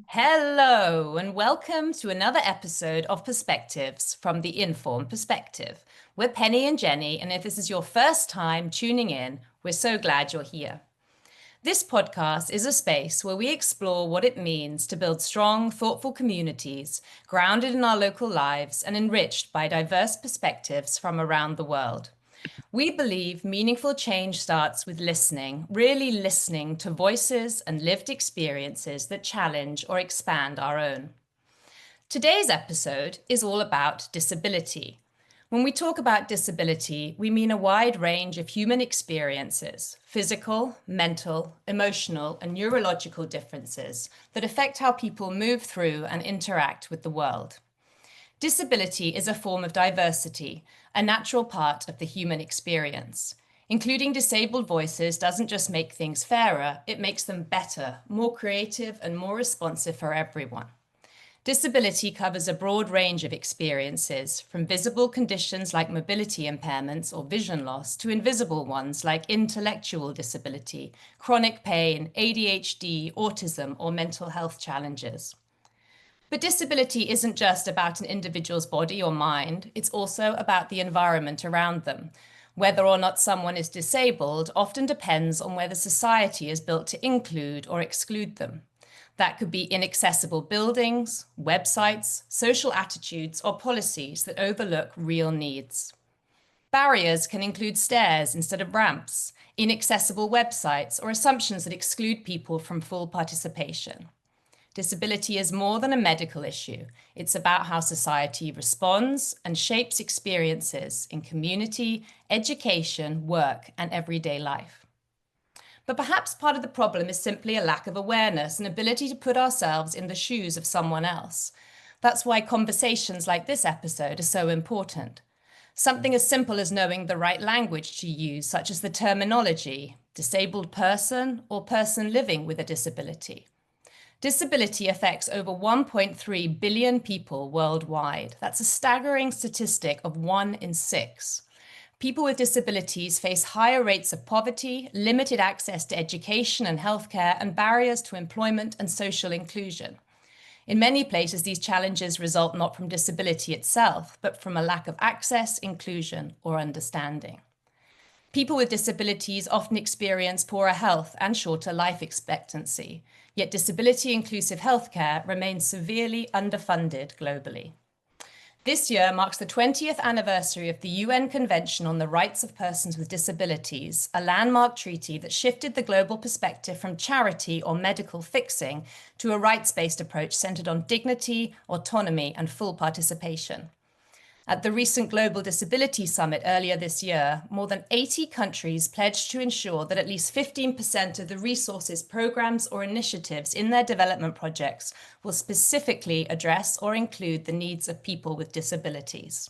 Hello, and welcome to another episode of Perspectives from the Informed Perspective. We're Penny and Jenny, and if this is your first time tuning in, we're so glad you're here. This podcast is a space where we explore what it means to build strong, thoughtful communities grounded in our local lives and enriched by diverse perspectives from around the world. We believe meaningful change starts with listening, really listening to voices and lived experiences that challenge or expand our own. Today's episode is all about disability. When we talk about disability, we mean a wide range of human experiences, physical, mental, emotional, and neurological differences that affect how people move through and interact with the world. Disability is a form of diversity, a natural part of the human experience. Including disabled voices doesn't just make things fairer, it makes them better, more creative, and more responsive for everyone. Disability covers a broad range of experiences, from visible conditions like mobility impairments or vision loss to invisible ones like intellectual disability, chronic pain, ADHD, autism, or mental health challenges. But disability isn't just about an individual's body or mind, it's also about the environment around them. Whether or not someone is disabled often depends on whether society is built to include or exclude them. That could be inaccessible buildings, websites, social attitudes, or policies that overlook real needs. Barriers can include stairs instead of ramps, inaccessible websites, or assumptions that exclude people from full participation. Disability is more than a medical issue. It's about how society responds and shapes experiences in community, education, work, and everyday life. But perhaps part of the problem is simply a lack of awareness and ability to put ourselves in the shoes of someone else. That's why conversations like this episode are so important. Something as simple as knowing the right language to use, such as the terminology, disabled person or person living with a disability. Disability affects over 1.3 billion people worldwide. That's a staggering statistic of 1 in 6. People with disabilities face higher rates of poverty, limited access to education and healthcare, and barriers to employment and social inclusion. In many places, these challenges result not from disability itself, but from a lack of access, inclusion, or understanding. People with disabilities often experience poorer health and shorter life expectancy, yet disability-inclusive healthcare remains severely underfunded globally. This year marks the 20th anniversary of the UN Convention on the Rights of Persons with Disabilities, a landmark treaty that shifted the global perspective from charity or medical fixing to a rights-based approach centered on dignity, autonomy, and full participation. At the recent Global Disability Summit earlier this year, more than 80 countries pledged to ensure that at least 15% of the resources, programs, or initiatives in their development projects will specifically address or include the needs of people with disabilities.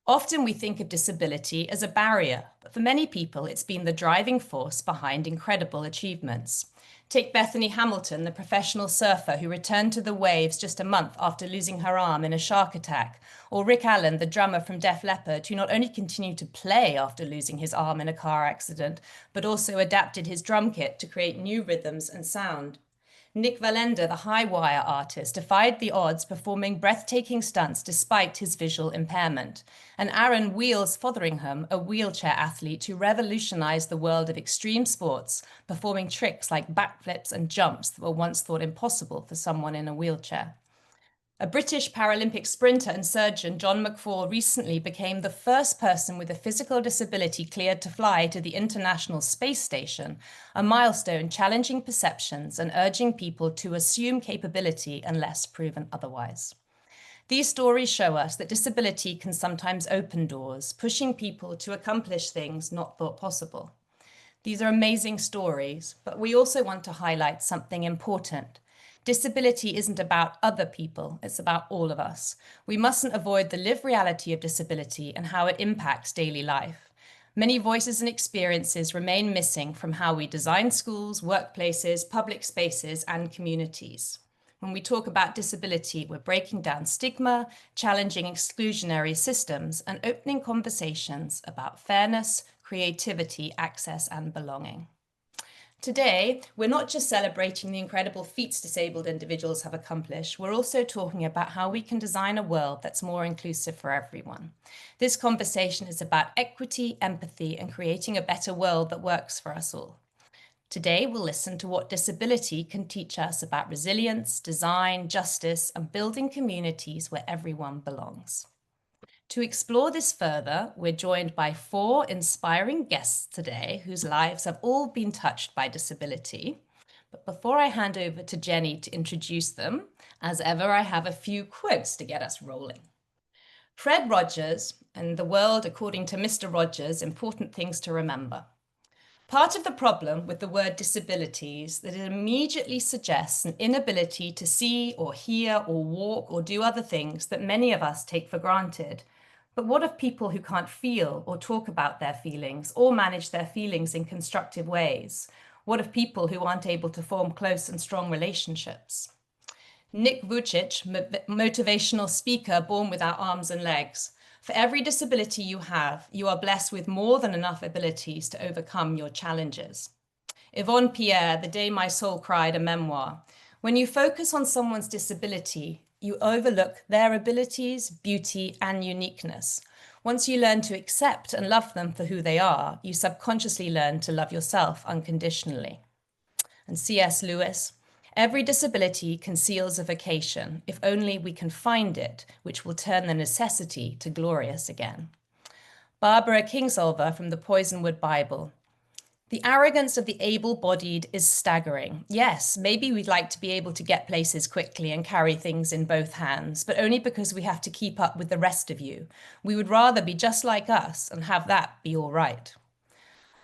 Often we think of disability as a barrier, but for many people, it's been the driving force behind incredible achievements. Take Bethany Hamilton, the professional surfer who returned to the waves just a month after losing her arm in a shark attack, or Rick Allen, the drummer from Def Leppard, who not only continued to play after losing his arm in a car accident, but also adapted his drum kit to create new rhythms and sound. Nick Valenda, the high wire artist, defied the odds, performing breathtaking stunts despite his visual impairment. And Aaron Wheels Fotheringham, a wheelchair athlete who revolutionized the world of extreme sports, performing tricks like backflips and jumps that were once thought impossible for someone in a wheelchair. A British Paralympic sprinter and surgeon, John McFall, recently became the first person with a physical disability cleared to fly to the International Space Station, a milestone challenging perceptions and urging people to assume capability unless proven otherwise. These stories show us that disability can sometimes open doors, pushing people to accomplish things not thought possible. These are amazing stories, but we also want to highlight something important. Disability isn't about other people, it's about all of us. We mustn't avoid the lived reality of disability and how it impacts daily life. Many voices and experiences remain missing from how we design schools, workplaces, public spaces, and communities. When we talk about disability, we're breaking down stigma, challenging exclusionary systems, and opening conversations about fairness, creativity, access, and belonging. Today, we're not just celebrating the incredible feats disabled individuals have accomplished, we're also talking about how we can design a world that's more inclusive for everyone. This conversation is about equity, empathy, and creating a better world that works for us all. Today, we'll listen to what disability can teach us about resilience, design, justice, and building communities where everyone belongs. To explore this further, we're joined by 4 inspiring guests today whose lives have all been touched by disability. But before I hand over to Jenny to introduce them, as ever, I have a few quotes to get us rolling. Fred Rogers, and the world according to Mr. Rogers, important things to remember. Part of the problem with the word disability is that it immediately suggests an inability to see or hear or walk or do other things that many of us take for granted. But what of people who can't feel or talk about their feelings or manage their feelings in constructive ways? What of people who aren't able to form close and strong relationships? Nick Vucic, motivational speaker born without arms and legs. For every disability you have, you are blessed with more than enough abilities to overcome your challenges. Yvonne Pierre, The Day My Soul Cried, a memoir. When you focus on someone's disability, you overlook their abilities, beauty, and uniqueness. Once you learn to accept and love them for who they are, you subconsciously learn to love yourself unconditionally. And C.S. Lewis, every disability conceals a vocation, if only we can find it, which will turn the necessity to glorious again. Barbara Kingsolver from the Poisonwood Bible. The arrogance of the able-bodied is staggering. Yes, maybe we'd like to be able to get places quickly and carry things in both hands, but only because we have to keep up with the rest of you. We would rather be just like us and have that be all right.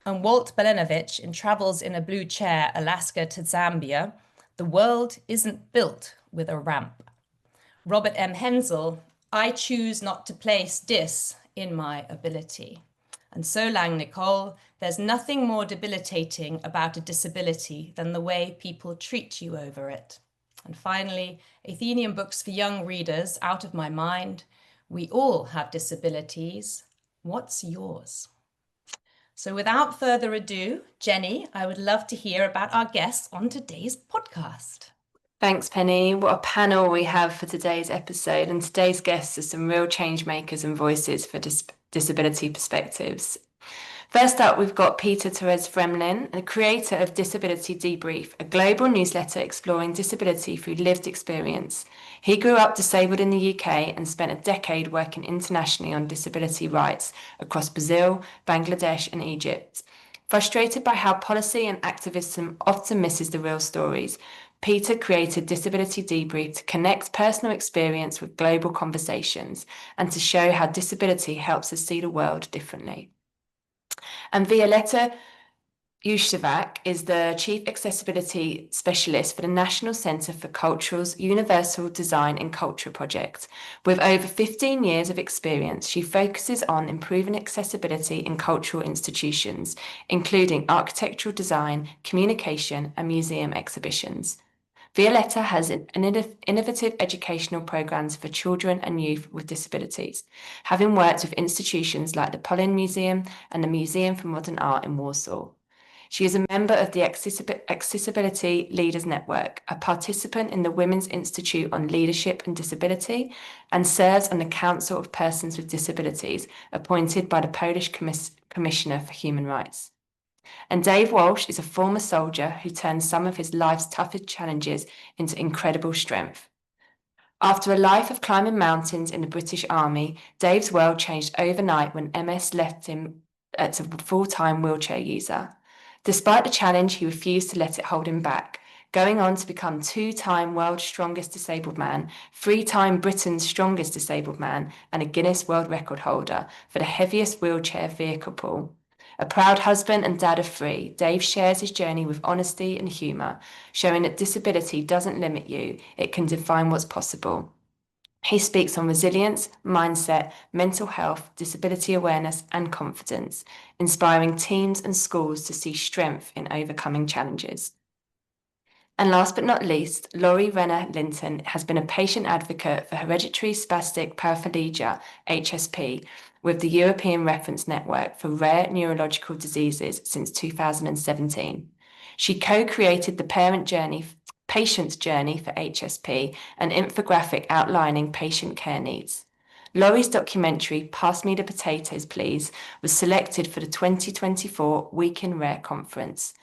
And Walt Belenovich in Travels in a Blue Chair, Alaska to Zambia, the world isn't built with a ramp. Robert M. Hensel, I choose not to place dis in my ability. And So Lang Nicole, there's nothing more debilitating about a disability than the way people treat you over it. And finally, Athenian Books for Young Readers, Out of My Mind, we all have disabilities. What's yours? So without further ado, Jenny, I would love to hear about our guests on today's podcast. Thanks, Penny. What a panel we have for today's episode. And today's guests are some real change makers and voices for disability perspectives. First up, we've got Peter Torres Fremlin, the creator of Disability Debrief, a global newsletter exploring disability through lived experience. He grew up disabled in the UK and spent a decade working internationally on disability rights across Brazil, Bangladesh, and Egypt. Frustrated by how policy and activism often misses the real stories, Peter created Disability Debrief to connect personal experience with global conversations and to show how disability helps us see the world differently. And Violetta Yushevak is the Chief Accessibility Specialist for the National Centre for Cultural's Universal Design and Culture project. With over 15 years of experience, she focuses on improving accessibility in cultural institutions, including architectural design, communication, and museum exhibitions. Violetta has innovative educational programs for children and youth with disabilities, having worked with institutions like the Polin Museum and the Museum for Modern Art in Warsaw. She is a member of the Accessibility Leaders Network, a participant in the Women's Institute on Leadership and Disability, and serves on the Council of Persons with Disabilities, appointed by the Polish Commissioner for Human Rights. And Dave Walsh is a former soldier who turned some of his life's toughest challenges into incredible strength. After a life of climbing mountains in the British Army, Dave's world changed overnight when MS left him as a full-time wheelchair user. Despite the challenge, he refused to let it hold him back, going on to become 2-time World's Strongest Disabled Man, 3-time Britain's Strongest Disabled Man, and a Guinness World Record holder for the heaviest wheelchair vehicle pull. A proud husband and dad of 3, Dave shares his journey with honesty and humour, showing that disability doesn't limit you, it can define what's possible. He speaks on resilience, mindset, mental health, disability awareness, and confidence, inspiring teams and schools to see strength in overcoming challenges. And last but not least, Laurie Renner Linton has been a patient advocate for hereditary spastic paraplegia, HSP, with the European Reference Network for Rare Neurological Diseases since 2017. She co-created the patient's journey for HSP, an infographic outlining patient care needs. Laurie's documentary, Pass Me the Potatoes, Please, was selected for the 2024 Week in Rare conference.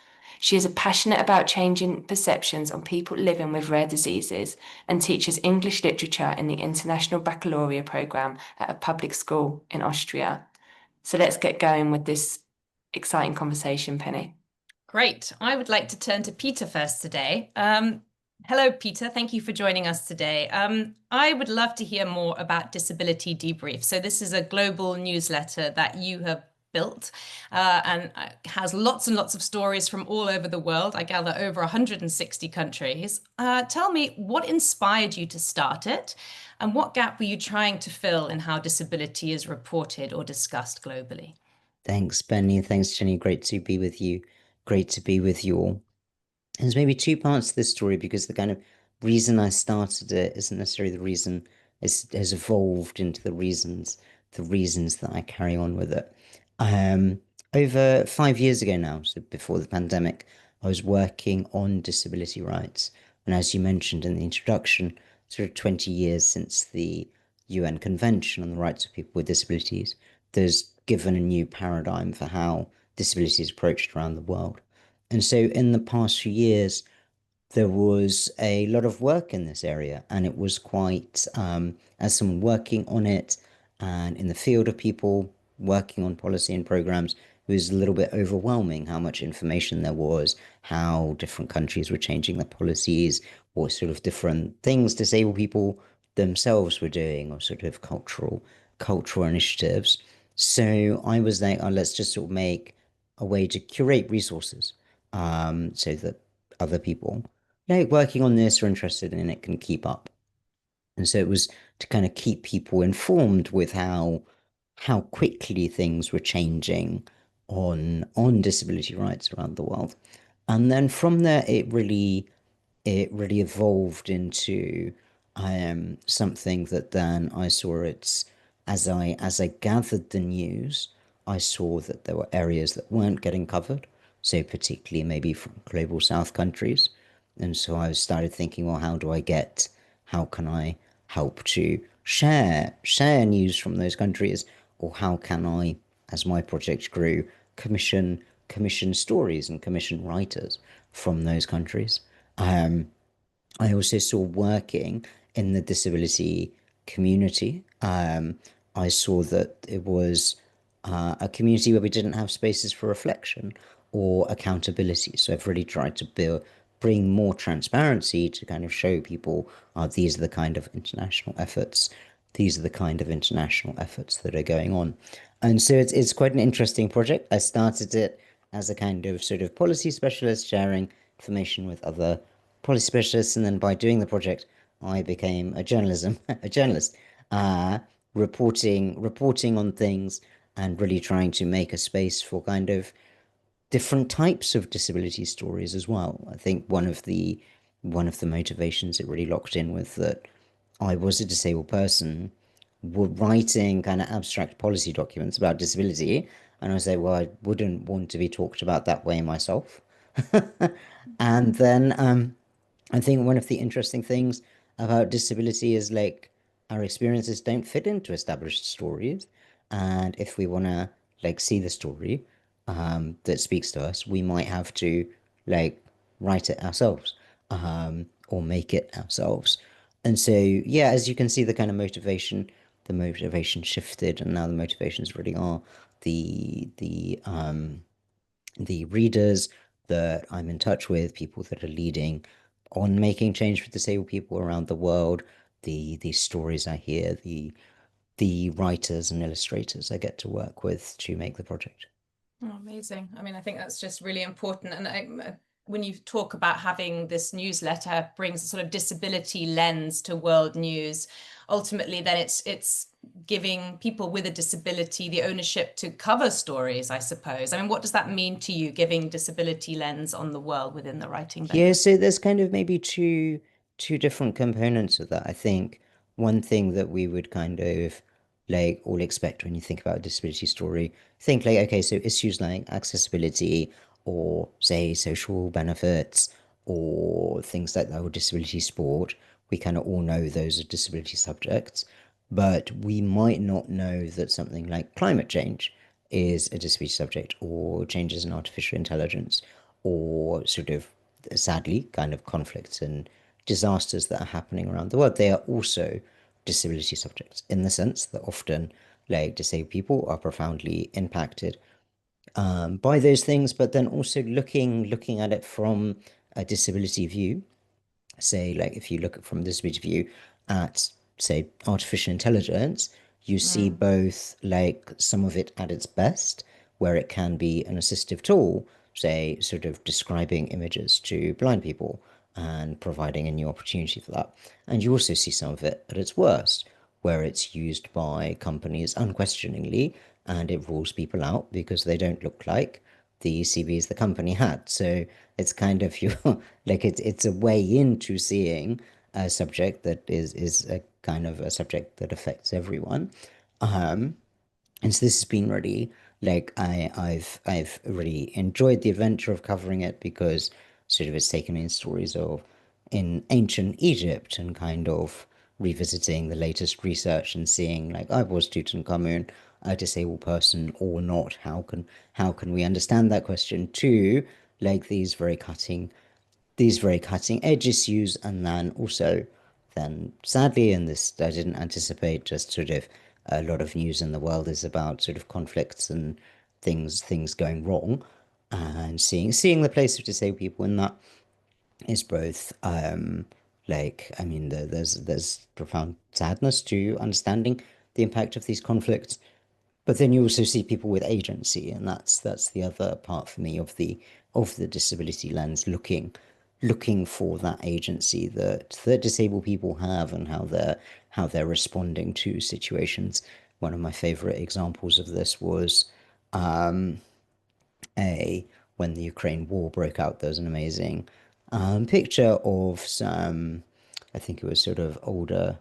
She is passionate about changing perceptions on people living with rare diseases and teaches English literature in the International Baccalaureate program at a public school in Austria. So let's get going with this exciting conversation, Penny. Great. I would like to turn to Peter first today. Hello, Peter. Thank you for joining us today. I would love to hear more about Disability Debrief. So this is a global newsletter that you have built and has lots and lots of stories from all over the world. I gather over 160 countries. Tell me, what inspired you to start it, and what gap were you trying to fill in how disability is reported or discussed globally? Thanks, Benny. Thanks, Jenny. Great to be with you. Great to be with you all. There's maybe two parts to this story because the kind of reason I started it isn't necessarily the reason it has evolved into the reasons that I carry on with it. Um, Over 5 years ago now, so before the pandemic, I was working on disability rights. And as you mentioned in the introduction, sort of 20 years since the UN Convention on the Rights of People with Disabilities, there's given a new paradigm for how disability is approached around the world. And so in the past few years, there was a lot of work in this area, and it was quite, as someone working on it and in the field of people working on policy and programs, it was a little bit overwhelming how much information there was, how different countries were changing their policies, what sort of different things disabled people themselves were doing, or sort of cultural initiatives. So I was like, oh, let's just sort of make a way to curate resources, so that other people working on this or interested in it can keep up. And so it was to kind of keep people informed with how quickly things were changing on disability rights around the world. And then from there it really evolved into something that then I saw it's as I gathered the news, I saw that there were areas that weren't getting covered, so particularly maybe from global south countries. And so I started thinking, well, how can I help to share news from those countries, or how can I, as my project grew, commission stories and commission writers from those countries. I also saw working in the disability community. I saw that it was a community where we didn't have spaces for reflection or accountability. So I've really tried to bring more transparency to kind of show people these are the kind of international efforts. These are the kind of international efforts that are going on. And so it's quite an interesting project. I started it as a kind of sort of policy specialist, sharing information with other policy specialists, and then by doing the project, I became a journalist, uh, reporting on things and really trying to make a space for kind of different types of disability stories as well. I think one of the motivations it really locked in with that I was a disabled person, were writing kind of abstract policy documents about disability, and I was like, well, I wouldn't want to be talked about that way myself. And then I think one of the interesting things about disability is like our experiences don't fit into established stories. And if we want to see the story that speaks to us, we might have to like write it ourselves, or make it ourselves. And so, yeah, as you can see, the motivation shifted, and now the motivations really are the readers that I'm in touch with, people that are leading on making change for disabled people around the world, the stories I hear, the writers and illustrators I get to work with to make the project. Oh, amazing. I mean, I think that's just really important. And when you talk about having this newsletter brings a sort of disability lens to world news, ultimately then it's giving people with a disability the ownership to cover stories, I suppose. I mean, what does that mean to you, giving disability lens on the world within the writing Yeah, venture? so there's kind of maybe two different components of that. I think one thing that we would kind of all expect when you think about a disability story, think like, okay, so issues like accessibility or say social benefits or things like that, or disability sport, we kind of all know those are disability subjects, but we might not know that something like climate change is a disability subject, or changes in artificial intelligence, or sort of sadly kind of conflicts and disasters that are happening around the world. They are also disability subjects in the sense that often like disabled people are profoundly impacted by those things, but then also looking at it from a disability view. Say, like if you look at from this view at say artificial intelligence, you see Mm. both like some of it at its best, where it can be an assistive tool, say sort of describing images to blind people and providing a new opportunity for that. And you also see some of it at its worst, where it's used by companies unquestioningly and it rules people out because they don't look like the CVs the company had. So it's kind of you like it's a way into seeing a subject that is a kind of a subject that affects everyone. Um, and so this has been really like I've really enjoyed the adventure of covering it because sort of it's taken me in stories of in ancient Egypt and kind of revisiting the latest research and seeing like I was Tutankhamun a disabled person or not? How can we understand that question too? Like these very cutting edge issues, and then also then sadly, and this I didn't anticipate, just sort of a lot of news in the world is about sort of conflicts and things going wrong, and seeing the place of disabled people in that is both like I mean there's profound sadness to understanding the impact of these conflicts, but then you also see people with agency, and that's the other part for me of the disability lens, looking for that agency that disabled people have and how they're responding to situations. One of my favorite examples of this was a when the Ukraine war broke out, there was an amazing picture of some, I think it was sort of older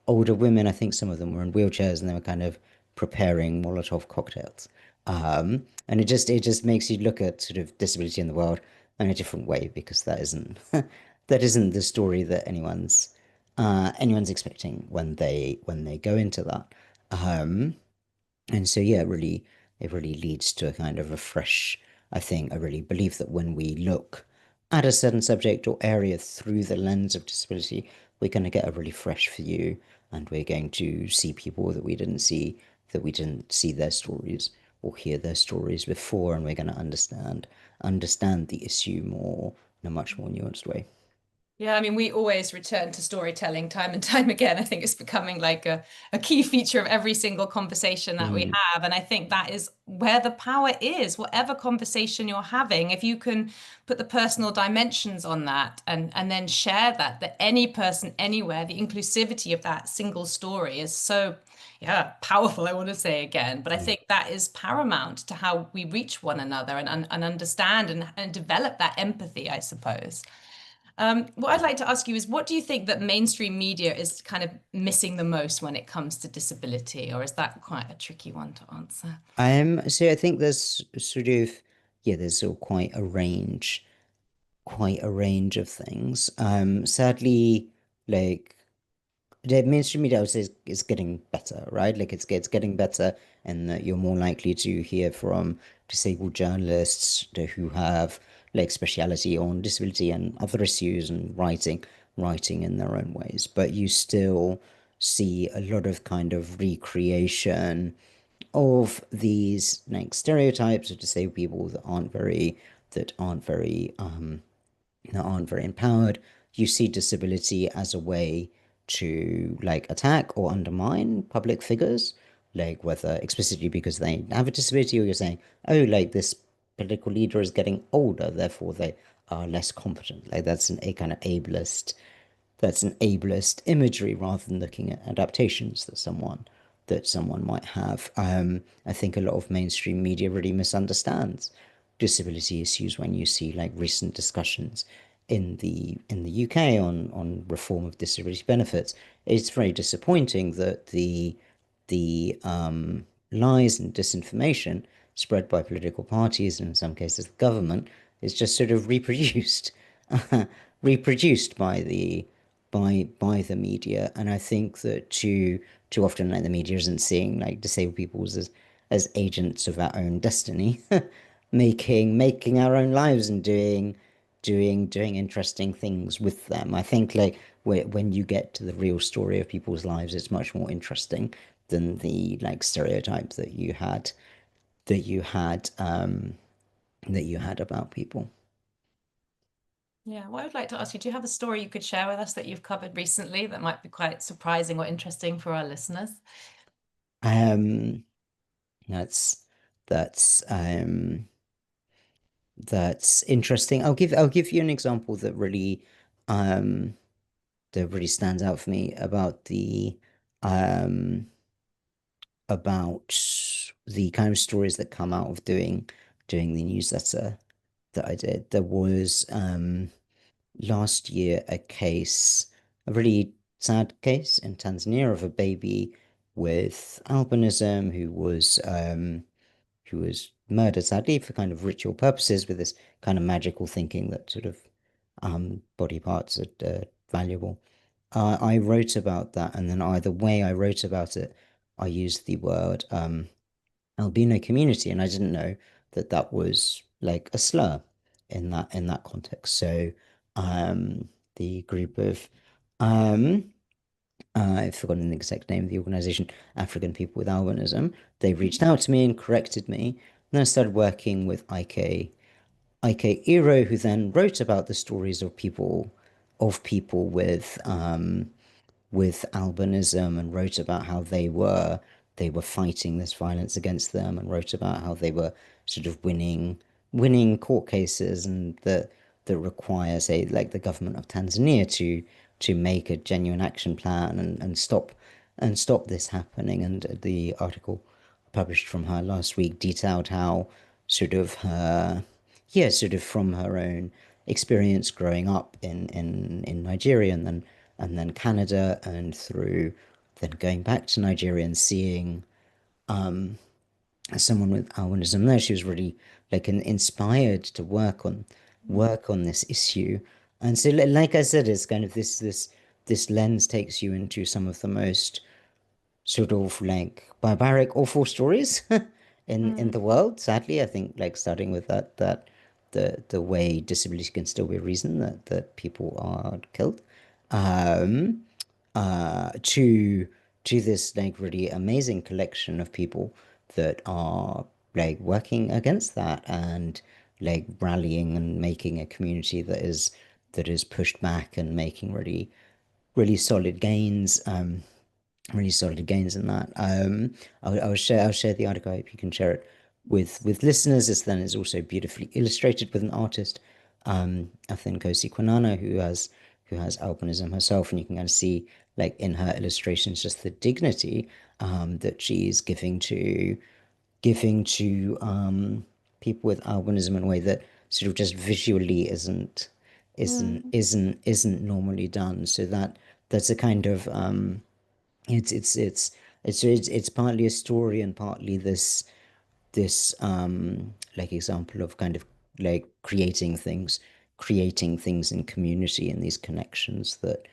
women. I think some of them were in wheelchairs and they were kind of preparing Molotov cocktails. And it just makes you look at sort of disability in the world in a different way because that isn't that isn't the story that anyone's expecting when they go into that. And so yeah, it really leads to a kind of a fresh, I think, I really believe that when we look at a certain subject or area through the lens of disability, we're going to get a really fresh view, and we're going to see people that we didn't see their stories or hear their stories before, and we're going to understand the issue more in a much more nuanced way. Yeah, I mean, we always return to storytelling time and time again. I think it's becoming like a key feature of every single conversation that we Mm, have. And I think that is where the power is, whatever conversation you're having. If you can put the personal dimensions on that and then share that any person, anywhere, the inclusivity of that single story is so, yeah, powerful, I want to say again. But I mm. think that is paramount to how we reach one another and understand and develop that empathy, I suppose. What I'd like to ask you is, what do you think that mainstream media is kind of missing the most when it comes to disability, or is that quite a tricky one to answer? So I think there's sort of yeah, there's sort of quite a range of things. Sadly, like the mainstream media I would say is getting better, right? Like it's getting better, and that you're more likely to hear from disabled journalists who have like speciality on disability and other issues and writing in their own ways. But you still see a lot of kind of recreation of these like stereotypes of disabled people that aren't very empowered. You see disability as a way to like attack or undermine public figures, like whether explicitly because they have a disability, or you're saying, oh, like this political leader is getting older, therefore they are less competent. Like a kind of ableist imagery rather than looking at adaptations that someone might have. I think a lot of mainstream media really misunderstands disability issues when you see like recent discussions in the UK on reform of disability benefits. It's very disappointing that the lies and disinformation spread by political parties and in some cases the government is just sort of reproduced reproduced by the media. And I think that too often like the media isn't seeing like disabled people as agents of our own destiny, making our own lives and doing interesting things with them. I think like when you get to the real story of people's lives, it's much more interesting than the like stereotype that you had that you had about people. Yeah, well, I would like to ask you, do you have a story you could share with us that you've covered recently that might be quite surprising or interesting for our listeners? Um, that's that's um that's interesting. I'll give you an example um that really stands out for me um about the kind of stories that come out of doing the newsletter that I did. There was last year a really sad case in Tanzania of a baby with albinism who was murdered sadly for kind of ritual purposes with this kind of magical thinking that sort of body parts are valuable. I wrote about that, and then either way I wrote about it, I used the word albino community, and I didn't know that that was like a slur in that context. So the group of um, I've forgotten the exact name of the organization, African People with Albinism, they reached out to me and corrected me. And then I started working with IK Iro, who then wrote about the stories of people with albinism and wrote about how they were fighting this violence against them and wrote about how they were sort of winning court cases and that require say like the government of Tanzania to make a genuine action plan and stop this happening. And the article published from her last week detailed how sort of her yeah sort of from her own experience growing up in Nigeria and then Canada and through then going back to Nigeria and seeing someone with albinism there, she was really like inspired to work on this issue. And so like I said, it's kind of this lens takes you into some of the most sort of like barbaric, awful stories in the world. Sadly, I think like starting with that the way disability can still be a reason that people are killed, um, to this like really amazing collection of people that are like working against that and like rallying and making a community that is pushed back and making really solid gains. Really solid gains in that. I'll share the article. I hope you can share it with listeners. It's also beautifully illustrated with an artist, Kosi Kwanana, who has albinism herself, and you can kind of see like in her illustrations just the dignity that she's giving to people with albinism in a way that sort of just visually isn't normally done. So that's a kind of it's it's it's it's partly a story and partly this like example of kind of like creating things in community and these connections that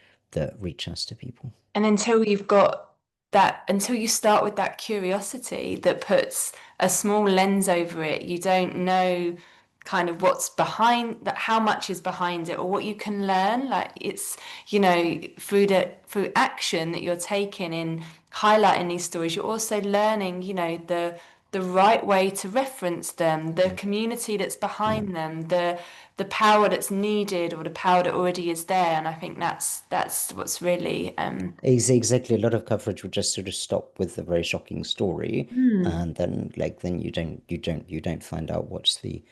reach us to people. And until you've got that, until you start with that curiosity that puts a small lens over it, you don't know kind of what's behind that, how much is behind it, or what you can learn. Like it's, through action that you're taking in highlighting these stories, you're also learning, the right way to reference them, the community that's behind them, the power that's needed or the power that already is there. And I think that's what's really Exactly. A lot of coverage would just sort of stop with a very shocking story, Hmm. and then like then you don't find out what's the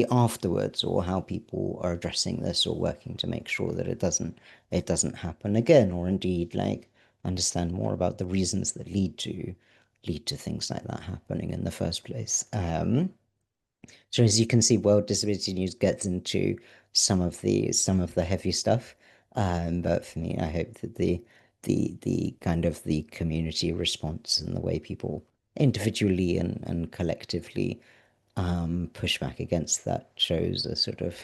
afterwards or how people are addressing this or working to make sure that it doesn't happen again, or indeed like understand more about the reasons that lead to things like that happening in the first place. So as you can see, World Disability News gets into some of the heavy stuff. But for me, I hope that the kind of the community response and the way people individually and collectively push back against that shows a sort of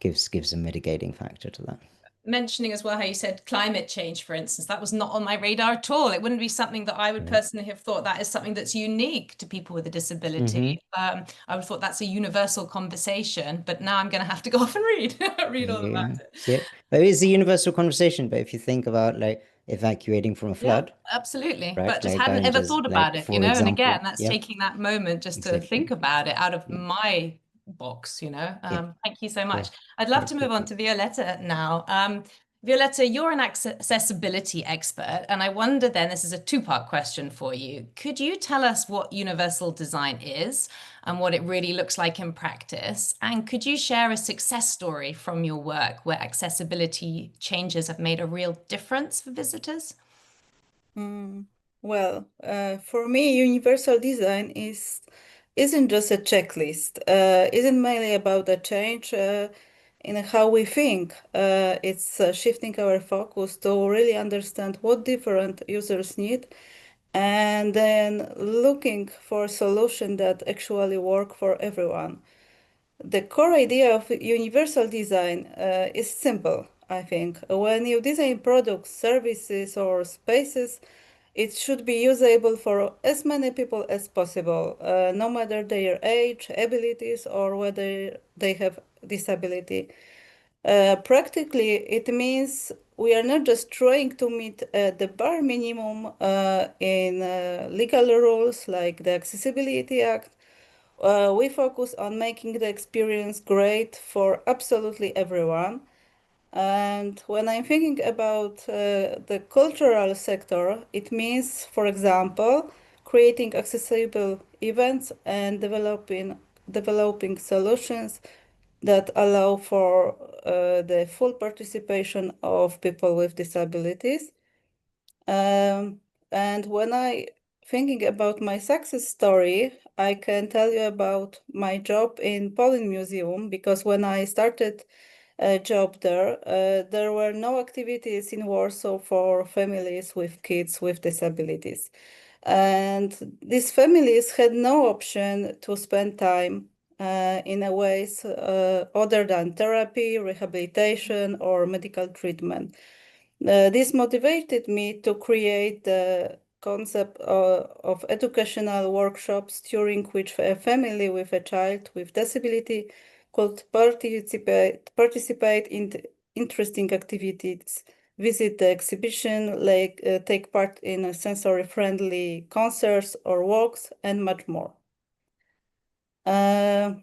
gives a mitigating factor to that. Mentioning as well how you said climate change, for instance, that was not on my radar at all. It wouldn't be something that I would personally have thought that is something that's unique to people with a disability. I would have thought that's a universal conversation, but now I'm going to have to go off and read read all about Yeah. it. Yep. But it's a universal conversation. But if you think about like evacuating from a Yeah, flood, absolutely. right? But just Like hadn't going ever just thought about like it, for And again, example. that's Yep. taking that moment just to Exactly. think about it out of Yeah. my box, Yeah. Thank you so much. Great. I'd love Great. to move on to Violetta now. Violetta, you're an accessibility expert, and I wonder then, this is a two-part question for you. Could you tell us what universal design is and what it really looks like in practice? And could you share a success story from your work where accessibility changes have made a real difference for visitors? Well, for me, universal design isn't just a checklist. Isn't mainly about a change in how we think. It's shifting our focus to really understand what different users need, and then looking for solutions that actually work for everyone. The core idea of universal design is simple, I think. When you design products, services, or spaces, it should be usable for as many people as possible, no matter their age, abilities, or whether they have disability. Practically, it means we are not just trying to meet the bare minimum in legal rules like the Accessibility Act. We focus on making the experience great for absolutely everyone. And when I'm thinking about the cultural sector, it means, for example, creating accessible events and developing solutions that allow for the full participation of people with disabilities. And when I thinking about my success story, I can tell you about my job in Poland Museum, because when I started a job there were no activities in Warsaw for families with kids with disabilities. And these families had no option to spend time in a ways other than therapy, rehabilitation, or medical treatment. This motivated me to create the concept of educational workshops during which a family with a child with disability could participate in interesting activities, visit the exhibition, like take part in sensory-friendly concerts or walks, and much more. And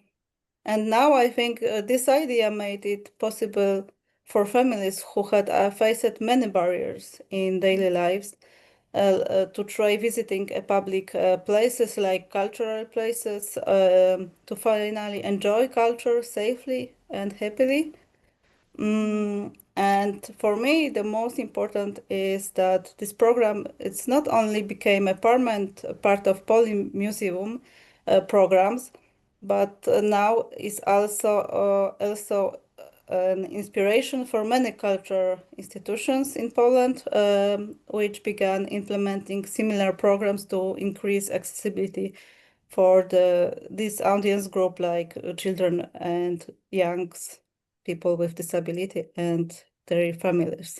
now I think this idea made it possible for families who had faced many barriers in daily lives to try visiting public places like cultural places, to finally enjoy culture safely and happily. And for me, the most important is that this program, it's not only became a permanent part of Poly Museum programs, but now is also an inspiration for many cultural institutions in Poland, which began implementing similar programs to increase accessibility for this audience group, like children and youngs, people with disability and their families.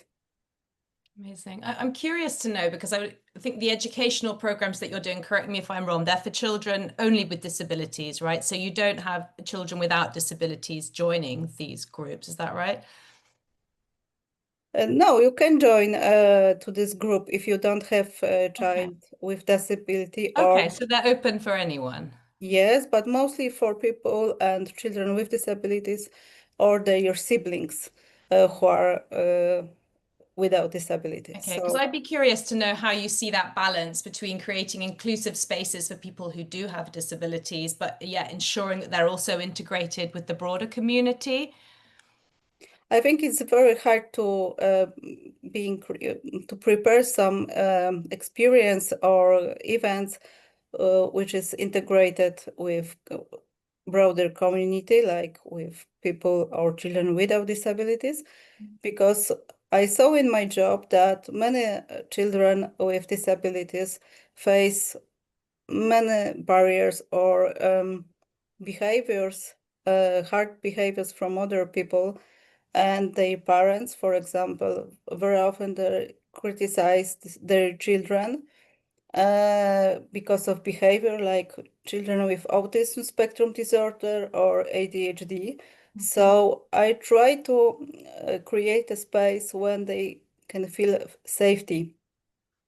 Amazing. I'm curious to know, because I think the educational programs that you're doing, correct me if I'm wrong, they're for children only with disabilities, right? So you don't have children without disabilities joining these groups, is that right? No, you can join to this group if you don't have a child with disability, or Okay, so they're open for anyone. yes, but mostly for people and children with disabilities or their siblings who are without disability. Okay, because I'd be curious to know how you see that balance between creating inclusive spaces for people who do have disabilities, but yeah, ensuring that they're also integrated with the broader community. I think it's very hard to to prepare some experience or events which is integrated with broader community, like with people or children without disabilities, because I saw in my job that many children with disabilities face many barriers or behaviors, hard behaviors from other people and their parents, for example. Very often they criticize their children because of behavior, like children with autism spectrum disorder or ADHD. So I try to create a space when they can feel safety.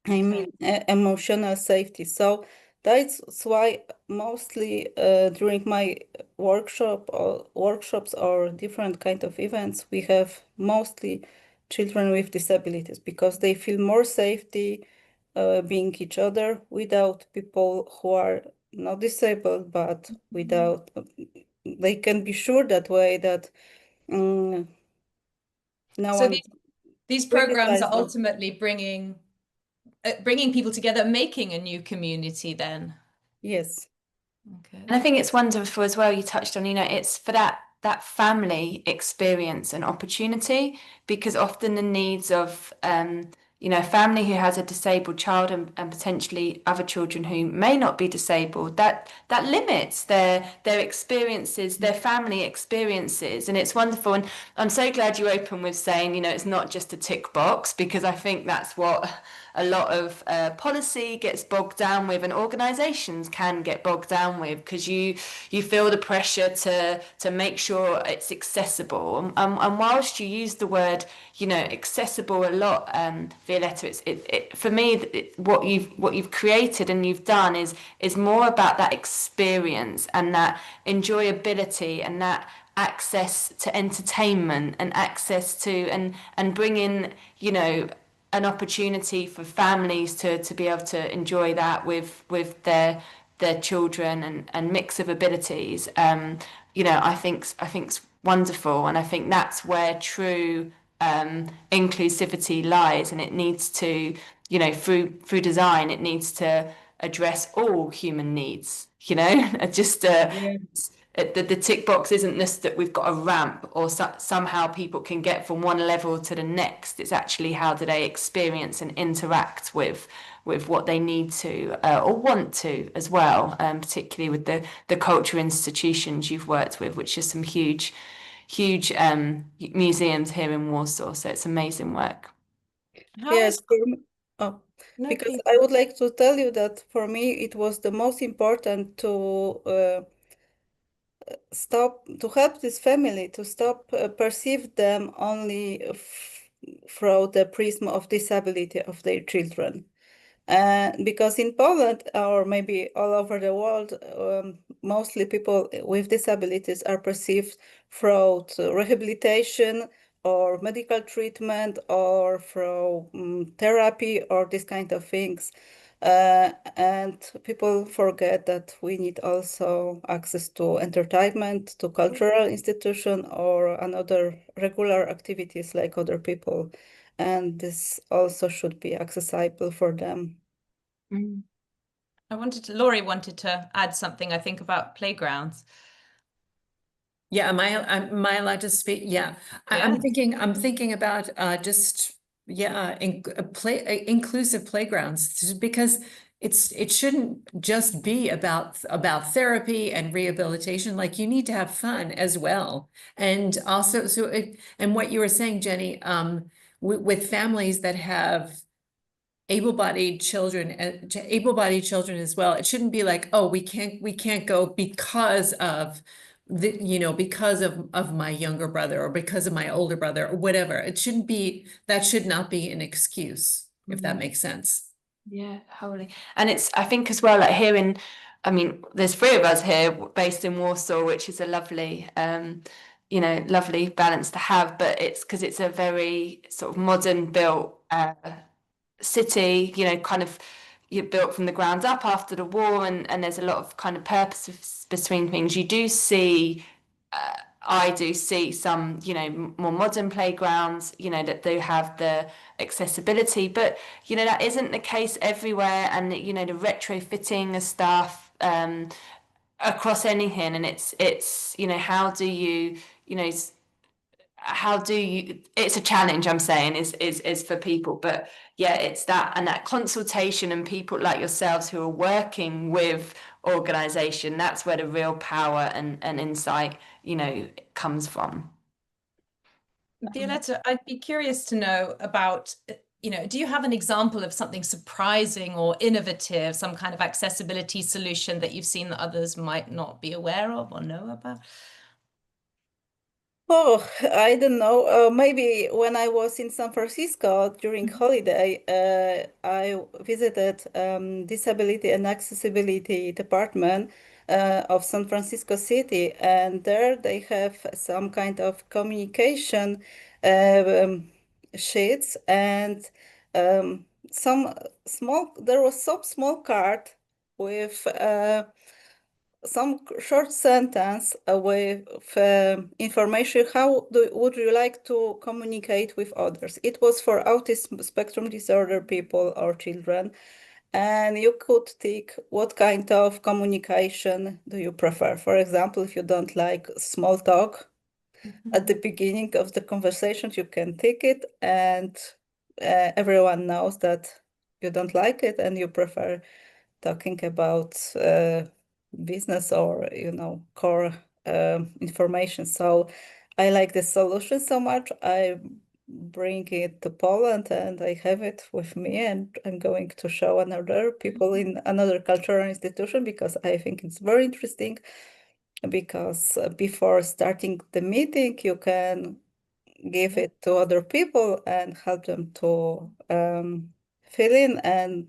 I mean, emotional safety. So that's why mostly during my workshops or different kind of events, we have mostly children with disabilities because they feel more safety being each other without people who are not disabled, but without, they can be sure that way that no So one these programs criticizes are them. ultimately bringing people together, making a new community then. Yes. Okay. And I think it's wonderful as well, you touched on, it's for that family experience and opportunity, because often the needs of a family who has a disabled child and potentially other children who may not be disabled, that limits their experiences, their family experiences. And it's wonderful. And I'm so glad you open with saying, it's not just a tick box, because I think that's what a lot of policy gets bogged down with, and organizations can get bogged down with, because you feel the pressure to make sure it's accessible. And whilst you use the word accessible a lot, Violetta, it for me, what you've created and you've done is more about that experience and that enjoyability and that access to entertainment and access to and bring in an opportunity for families to be able to enjoy that with their children and mix of abilities. I think's wonderful, and I think that's where true inclusivity lies, and it needs to, through design, it needs to address all human needs. Just the tick box isn't just that we've got a ramp or somehow people can get from one level to the next. It's actually how do they experience and interact with what they need to or want to as well, particularly with the cultural institutions you've worked with, which is some huge museums here in Warsaw. So it's amazing work. Yes, oh, No, because please. I would like to tell you that for me it was the most important to help this family to stop perceive them only through the prism of disability of their children. Because in Poland, or maybe all over the world, mostly people with disabilities are perceived through rehabilitation or medical treatment or through therapy or these kind of things. And people forget that we need also access to entertainment, to cultural institution or another regular activities like other people. And this also should be accessible for them. Laurie wanted to add something, I think, about playgrounds. Yeah, am I allowed to speak? Yeah, I'm thinking about inclusive playgrounds, because it shouldn't just be about therapy and rehabilitation. Like, you need to have fun as well. And also, and what you were saying, Jenny, with families that have able-bodied children as well, it shouldn't be like, oh, we can't go because of because of my younger brother or because of my older brother or whatever. That should not be an excuse, if that makes sense. Yeah, wholly. And I think as well, like here there's three of us here based in Warsaw, which is a lovely lovely balance to have, but it's because it's a very sort of modern built city, kind of you built from the ground up after the war, and there's a lot of kind of purpose between things. You do see, I do see some, more modern playgrounds, that do have the accessibility, but, that isn't the case everywhere. And, the retrofitting of stuff across anything. And it's, how do you, how do you, it's a challenge, I'm saying, is for people, but yeah, it's that, and that consultation and people like yourselves who are working with organization, that's where the real power and insight, you know, comes from. Violetta, I'd be curious to know about, you know, do you have an example of something surprising or innovative, some kind of accessibility solution that you've seen that others might not be aware of or know about? Oh, I don't know. Maybe when I was in San Francisco during holiday, I visited Disability and Accessibility Department of San Francisco City, and there they have some kind of communication um, sheets and some there was some small card with some short sentence with information. Would you like to communicate with others? It was for autism spectrum disorder people or children, and you could tick what kind of communication do you prefer. For example, if you don't like small talk at the beginning of the conversation, you can tick it, and everyone knows that you don't like it and you prefer talking about business or, you know, core information. So I like the solution so much. I bring it to Poland and I have it with me, and I'm going to show another people in another cultural institution because I think it's very interesting. Because before starting the meeting, you can give it to other people and help them to fill in, and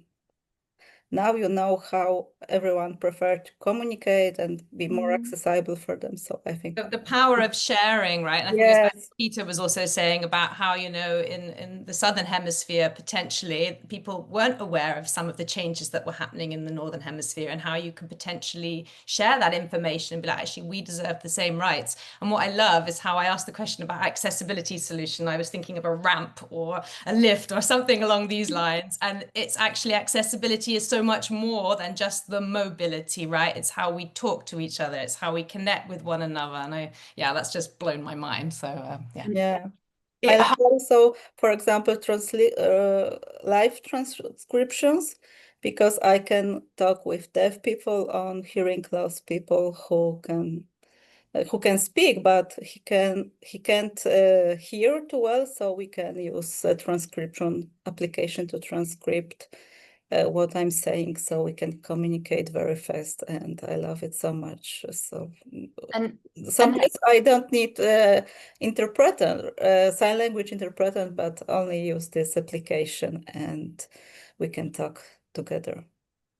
now you know how everyone prefer to communicate and be more accessible for them. So I think The power of sharing, right? And I think it's yes, Peter was also saying about how, you know, in the Southern Hemisphere, potentially people weren't aware of some of the changes that were happening in the Northern Hemisphere, and how you can potentially share that information and be like, actually, we deserve the same rights. And what I love is how I asked the question about accessibility solution. I was thinking of a ramp or a lift or something along these lines. And it's actually, accessibility is so much more than just the mobility, right? It's how we talk to each other. It's how we connect with one another. And yeah, that's just blown my mind. So yeah. yeah. I like also, for example, translate live transcriptions, because I can talk with deaf people on hearing loss people who can speak, but he can't hear too well. So we can use a transcription application to transcript what I'm saying, so we can communicate very fast, and I love it so much. So And sometimes I don't need interpreter, sign language interpreter, but only use this application, and we can talk together.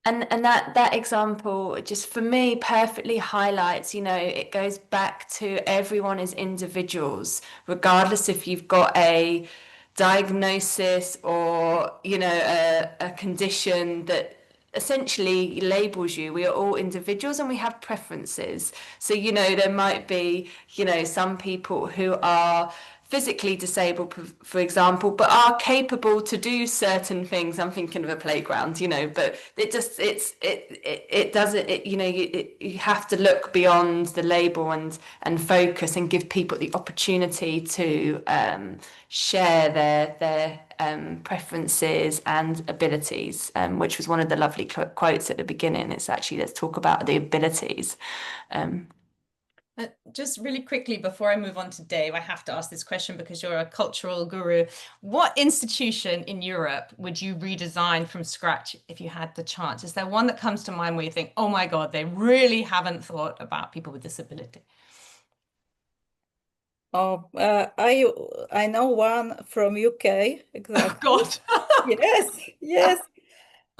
And that example just for me perfectly highlights, you know, it goes back to everyone is individuals, regardless if you've got a diagnosis or, you know, a condition that essentially labels you. We are all individuals and we have preferences. So, you know, there might be, you know, some people who are physically disabled, for example, but are capable to do certain things. I'm thinking of a playground, you know, but it just it doesn't, you know, you have to look beyond the label and focus and give people the opportunity to share their preferences and abilities, which was one of the lovely quotes at the beginning. It's actually, let's talk about the abilities. Just really quickly before I move on to Dave, I have to ask this question because you're a cultural guru. What institution in Europe would you redesign from scratch if you had the chance? Is there one that comes to mind where you think, oh my God, they really haven't thought about people with disability? Oh, I know one from UK, exactly. Oh God. Yes, yes.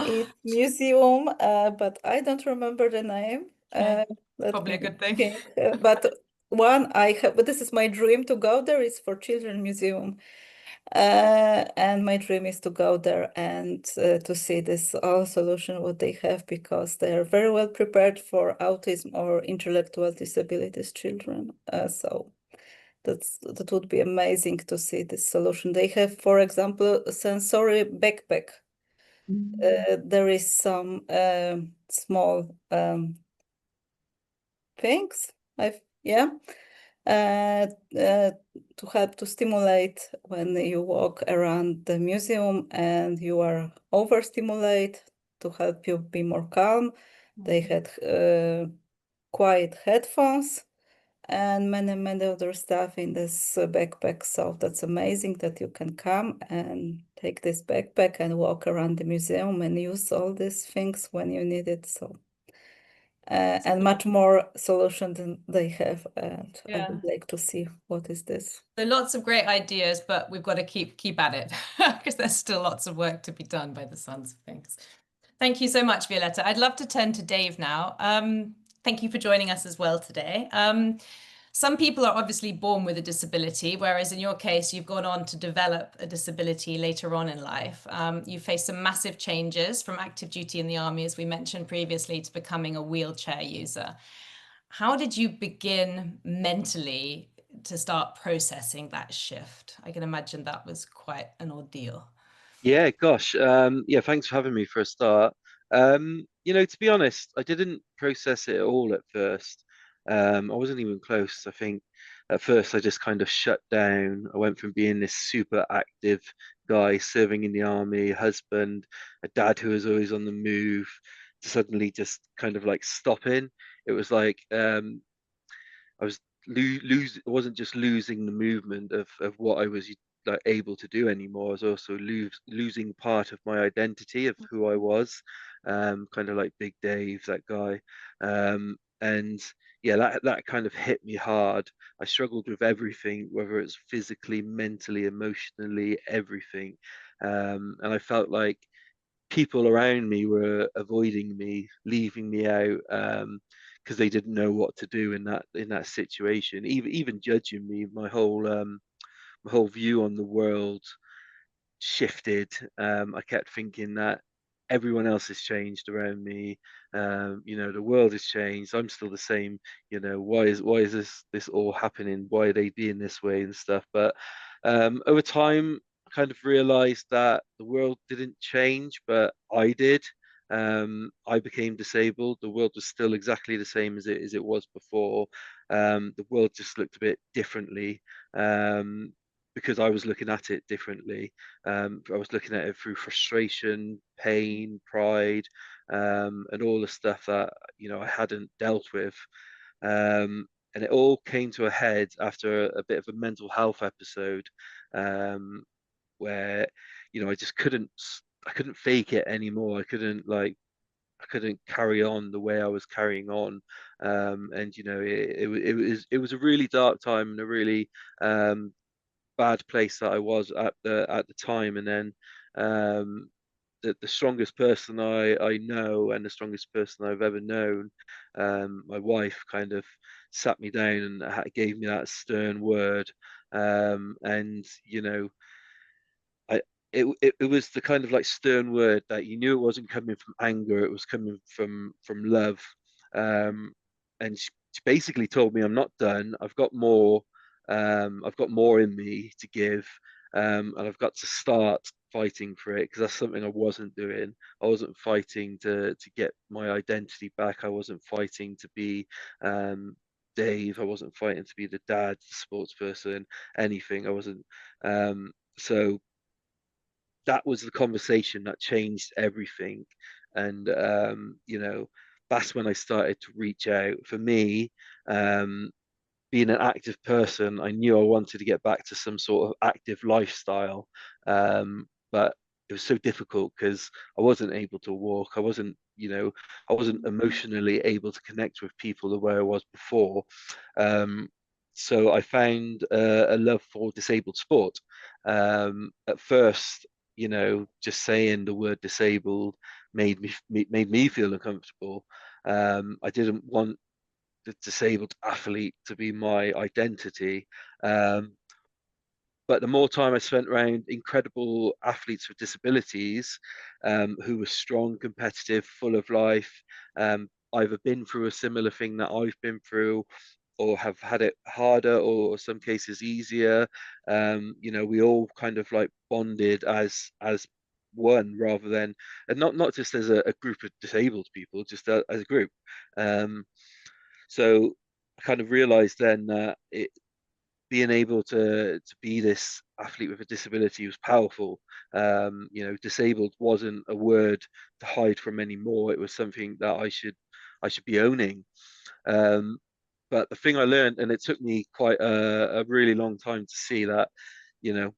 It's museum, but I don't remember the name. Okay. Let Probably a me good thing. think. But one I have, but this is my dream to go there, is for Children Museum. And my dream is to go there and to see this all solution what they have, because they are very well prepared for autism or intellectual disabilities children. So that would be amazing to see this solution. They have, for example, a sensory backpack. There is some small things. Yeah, uh, to help to stimulate when you walk around the museum and you are overstimulated, to help you be more calm. They had quiet headphones and many other stuff in this backpack. So that's amazing that you can come and take this backpack and walk around the museum and use all these things when you need it. So and much more solution than they have. And I Yeah. would like to see what is this. So lots of great ideas, but we've got to keep at it because there's still lots of work to be done by the sounds of things. Thank you so much, Violetta. I'd love to turn to Dave now. Thank you for joining us as well today. Some people are obviously born with a disability, whereas in your case, you've gone on to develop a disability later on in life. You faced some massive changes from active duty in the army, as we mentioned previously, to becoming a wheelchair user. How did you begin mentally to start processing that shift? I can imagine that was quite an ordeal. Yeah, gosh. Yeah, thanks for having me for a start. To be honest, I didn't process it at all at first. I wasn't even close. I think at first I just kind of shut down. I went from being this super active guy serving in the army, husband, a dad who was always on the move, to suddenly just kind of like stopping. It was like I was I wasn't just losing the movement of what I was like able to do anymore. I was also losing part of my identity of who I was, kind of like Big Dave, that guy. And yeah, that kind of hit me hard. I struggled with everything, whether it's physically, mentally, emotionally, everything. And I felt like people around me were avoiding me, leaving me out, because they didn't know what to do in that situation. Even judging me, my whole view on the world shifted. I kept thinking that everyone else has changed around me. The world has changed. I'm still the same. Why is this all happening? Why are they being this way and stuff? But over time, I kind of realized that the world didn't change, but I did. I became disabled. The world was still exactly the same as it was before. The world just looked a bit differently. Because I was looking at it differently. I was looking at it through frustration, pain, pride, and all the stuff that I hadn't dealt with. And it all came to a head after a bit of a mental health episode, where I just I couldn't fake it anymore. I couldn't carry on the way I was carrying on. And it was a really dark time and a really bad place that I was at the time. And then the strongest person I know, and the strongest person I've ever known, my wife, kind of sat me down and gave me that stern word. And I it was the kind of like stern word that you knew it wasn't coming from anger, it was coming from love. um and she basically told me, I'm not done, I've got more in me to give, and I've got to start fighting for it, because that's something I wasn't doing. I wasn't fighting to get my identity back. I wasn't fighting to be Dave. I wasn't fighting to be the dad, the sports person, anything. I wasn't. So that was the conversation that changed everything. And that's when I started to reach out. For me, um, being an active person, I knew I wanted to get back to some sort of active lifestyle. But it was so difficult because I wasn't able to walk. I wasn't emotionally able to connect with people the way I was before. So I found a love for disabled sport. At first, just saying the word disabled made me feel uncomfortable. I didn't want the disabled athlete to be my identity. But the more time I spent around incredible athletes with disabilities, who were strong, competitive, full of life, either been through a similar thing that I've been through, or have had it harder, or some cases easier. We all kind of like bonded as one, rather than, and not just as a group of disabled people, just as a group. So I kind of realized then that being able to be this athlete with a disability was powerful. You know, disabled wasn't a word to hide from anymore. It was something that I should be owning. Um, but the thing I learned, and it took me quite a really long time to see that, you know,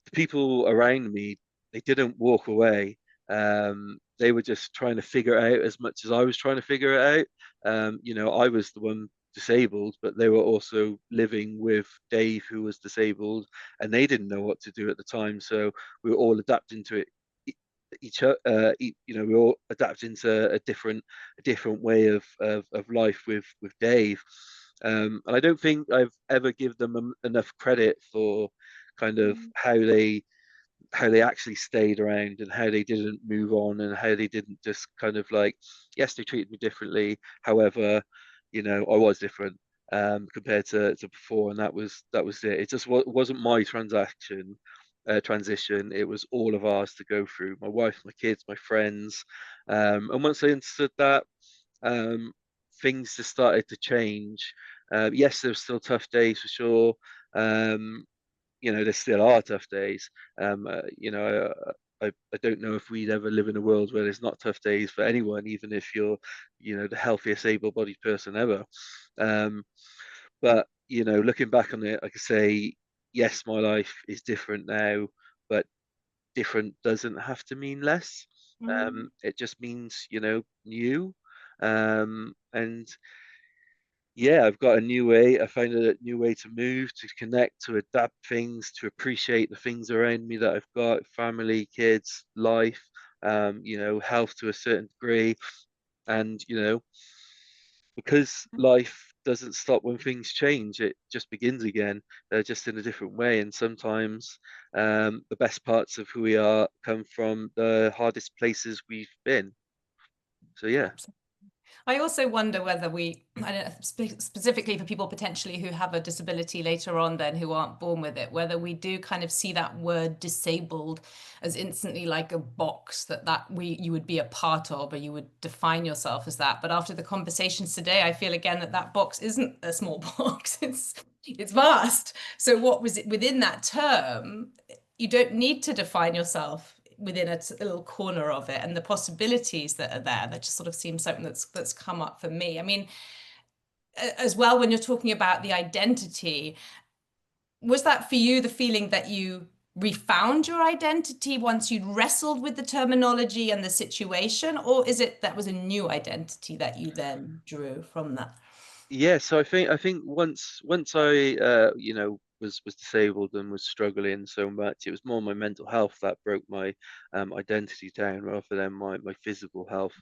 the people around me, they didn't walk away. They were just trying to figure it out as much as I was trying to figure it out. You know, I was the one disabled, but they were also living with Dave, who was disabled, and they didn't know what to do at the time. So we were all adapting to it. You know, we all adapting to a different way of life with Dave. And I don't think I've ever given them enough credit for kind of how they actually stayed around and how they didn't move on and how they didn't just kind of like, yes, they treated me differently. However, you know, I was different compared to before, and that was it. It just wasn't my transition. It was all of ours to go through. My wife, my kids, my friends, and once I understood that, um, things just started to change. Yes, there were still tough days for sure. Um, you know, there still are tough days. You know, I don't know if we'd ever live in a world where there's not tough days for anyone, even if you're, you know, the healthiest able-bodied person ever. Um, but you know, looking back on it, I could say, yes, my life is different now, but different doesn't have to mean less. It just means, you know, new. And yeah, I've got a new way. I found a new way to move, to connect, to adapt things, to appreciate the things around me that I've got, family, kids, life, you know, health to a certain degree. And, you know, because life doesn't stop when things change, it just begins again, just in a different way. And sometimes the best parts of who we are come from the hardest places we've been. So yeah. I also wonder whether I don't know, specifically for people potentially who have a disability later on then who aren't born with it, whether we do kind of see that word disabled as instantly like a box that you would be a part of, or you would define yourself as that. But after the conversations today, I feel again that box isn't a small box. It's vast. So what was it within that term? You don't need to define yourself within a little corner of it, and the possibilities that are there, that just sort of seems something that's come up for me. I mean, as well, when you're talking about the identity, was that for you the feeling that you refound your identity once you'd wrestled with the terminology and the situation, or is it that was a new identity that you then drew from that? Yeah, so I think once I you know, was disabled and was struggling so much, it was more my mental health that broke my identity down rather than my physical health.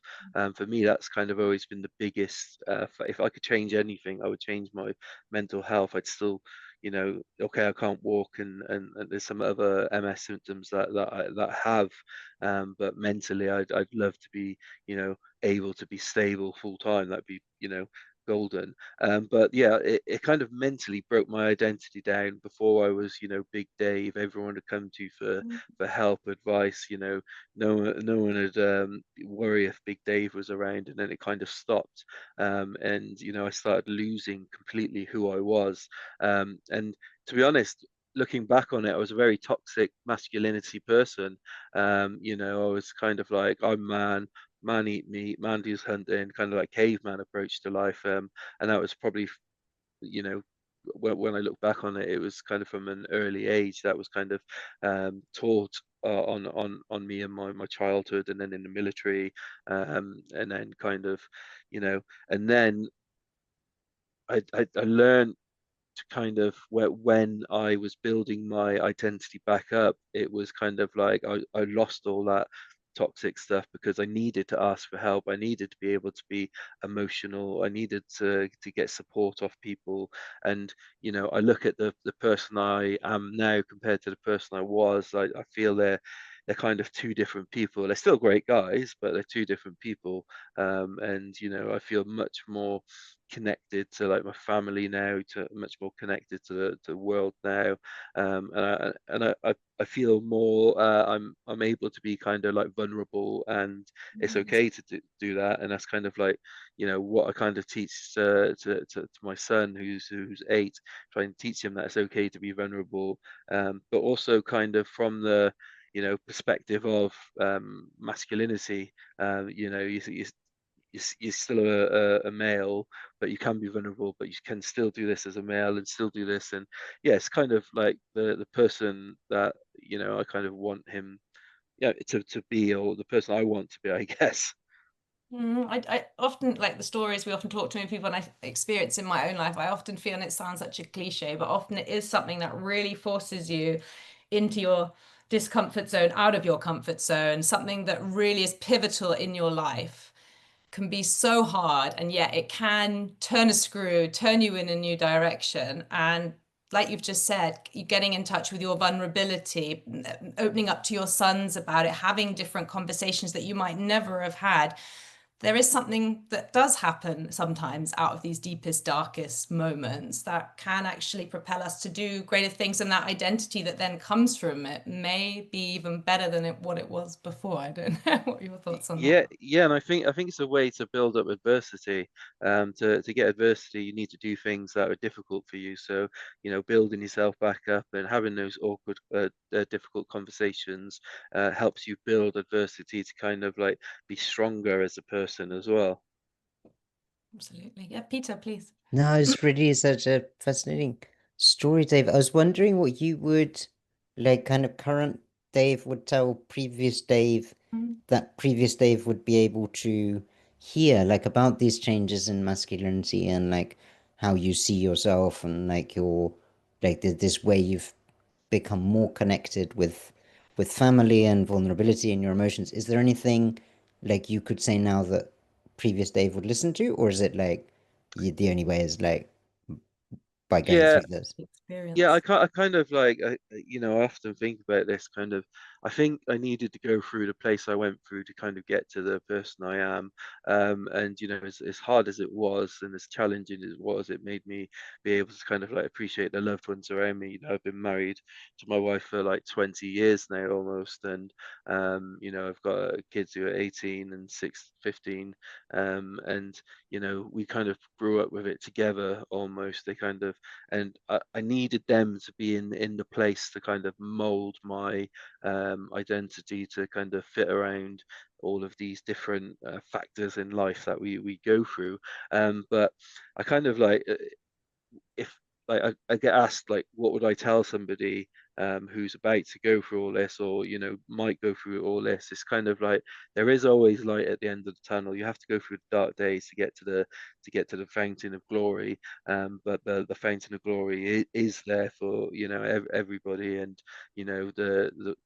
For me, that's kind of always been the biggest. If I could change anything, I would change my mental health. I'd still, you know, okay, I can't walk and there's some other MS symptoms that I have, but mentally, I'd love to be, you know, able to be stable full time. That'd be, you know, golden. But yeah, it kind of mentally broke my identity down. Before I was, you know, Big Dave, everyone would come to for help, advice. You know, no one would worry if Big Dave was around, and then it kind of stopped. And you know, I started losing completely who I was. And to be honest, looking back on it, I was a very toxic masculinity person. You know, I was kind of like, I'm man eat meat, man does hunting, kind of like caveman approach to life. And that was probably, you know, when I look back on it, it was kind of from an early age that was kind of taught on me in my childhood, and then in the military, and then kind of, you know, and then I learned to kind of when I was building my identity back up, it was kind of like I lost all that toxic stuff because I needed to ask for help. I needed to be able to be emotional. I needed to get support off people. And you know, I look at the person I am now compared to the person I was. I feel they're kind of two different people. They're still great guys, but they're two different people. And I feel much more connected to like my family now, to much more connected to the world now. And I feel more I'm able to be kind of like vulnerable, and it's okay to do that. And that's kind of like what I kind of teach to my son who's 8, try and teach him that it's okay to be vulnerable, but also kind of from the perspective of masculinity. You're still a male, but you can be vulnerable, but you can still do this as a male and still do this. And yeah, it's kind of like the person that I kind of want him, to be, or the person I want to be, I guess. I often, like the stories we often talk to people, and I experience in my own life, I often feel, and it sounds such a cliche, but often it is something that really forces you into your discomfort zone, out of your comfort zone, something that really is pivotal in your life, can be so hard, and yet it can turn a screw, turn you in a new direction. And like you've just said, you getting in touch with your vulnerability, opening up to your sons about it, having different conversations that you might never have had. There is something that does happen sometimes out of these deepest, darkest moments that can actually propel us to do greater things. And that identity that then comes from it may be even better than what it was before. I don't know what your thoughts on that. Yeah, and I think it's a way to build up adversity. To get adversity, you need to do things that are difficult for you. So, building yourself back up and having those awkward, difficult conversations helps you build adversity to kind of like be stronger as a person as well. Absolutely. Yeah, Peter, please. No, it's really such a fascinating story, Dave. I was wondering what you would, like, kind of current Dave would tell previous Dave that previous Dave would be able to hear, like, about these changes in masculinity and, like, how you see yourself and, like, this way you've become more connected with family and vulnerability and your emotions. Is there anything, like, you could say now that previous Dave would listen to, or is it like the only way is like by going Yeah, through this? Yeah, Experience. I kind of like, I often think about this kind of, I think I needed to go through the place I went through to kind of get to the person I am. And, as hard as it was and as challenging as it was, it made me be able to kind of like appreciate the loved ones around me. I've been married to my wife for like 20 years now almost. And, I've got kids who are 18 and 15. And, we kind of grew up with it together almost. They kind of, and I needed them to be in the place to kind of mold my identity to kind of fit around all of these different factors in life that we go through. But I kind of like, if like I get asked like what would I tell somebody who's about to go through all this, or might go through all this, it's kind of like there is always light at the end of the tunnel. You have to go through the dark days to get to the fountain of glory. But the fountain of glory is there for everybody. And the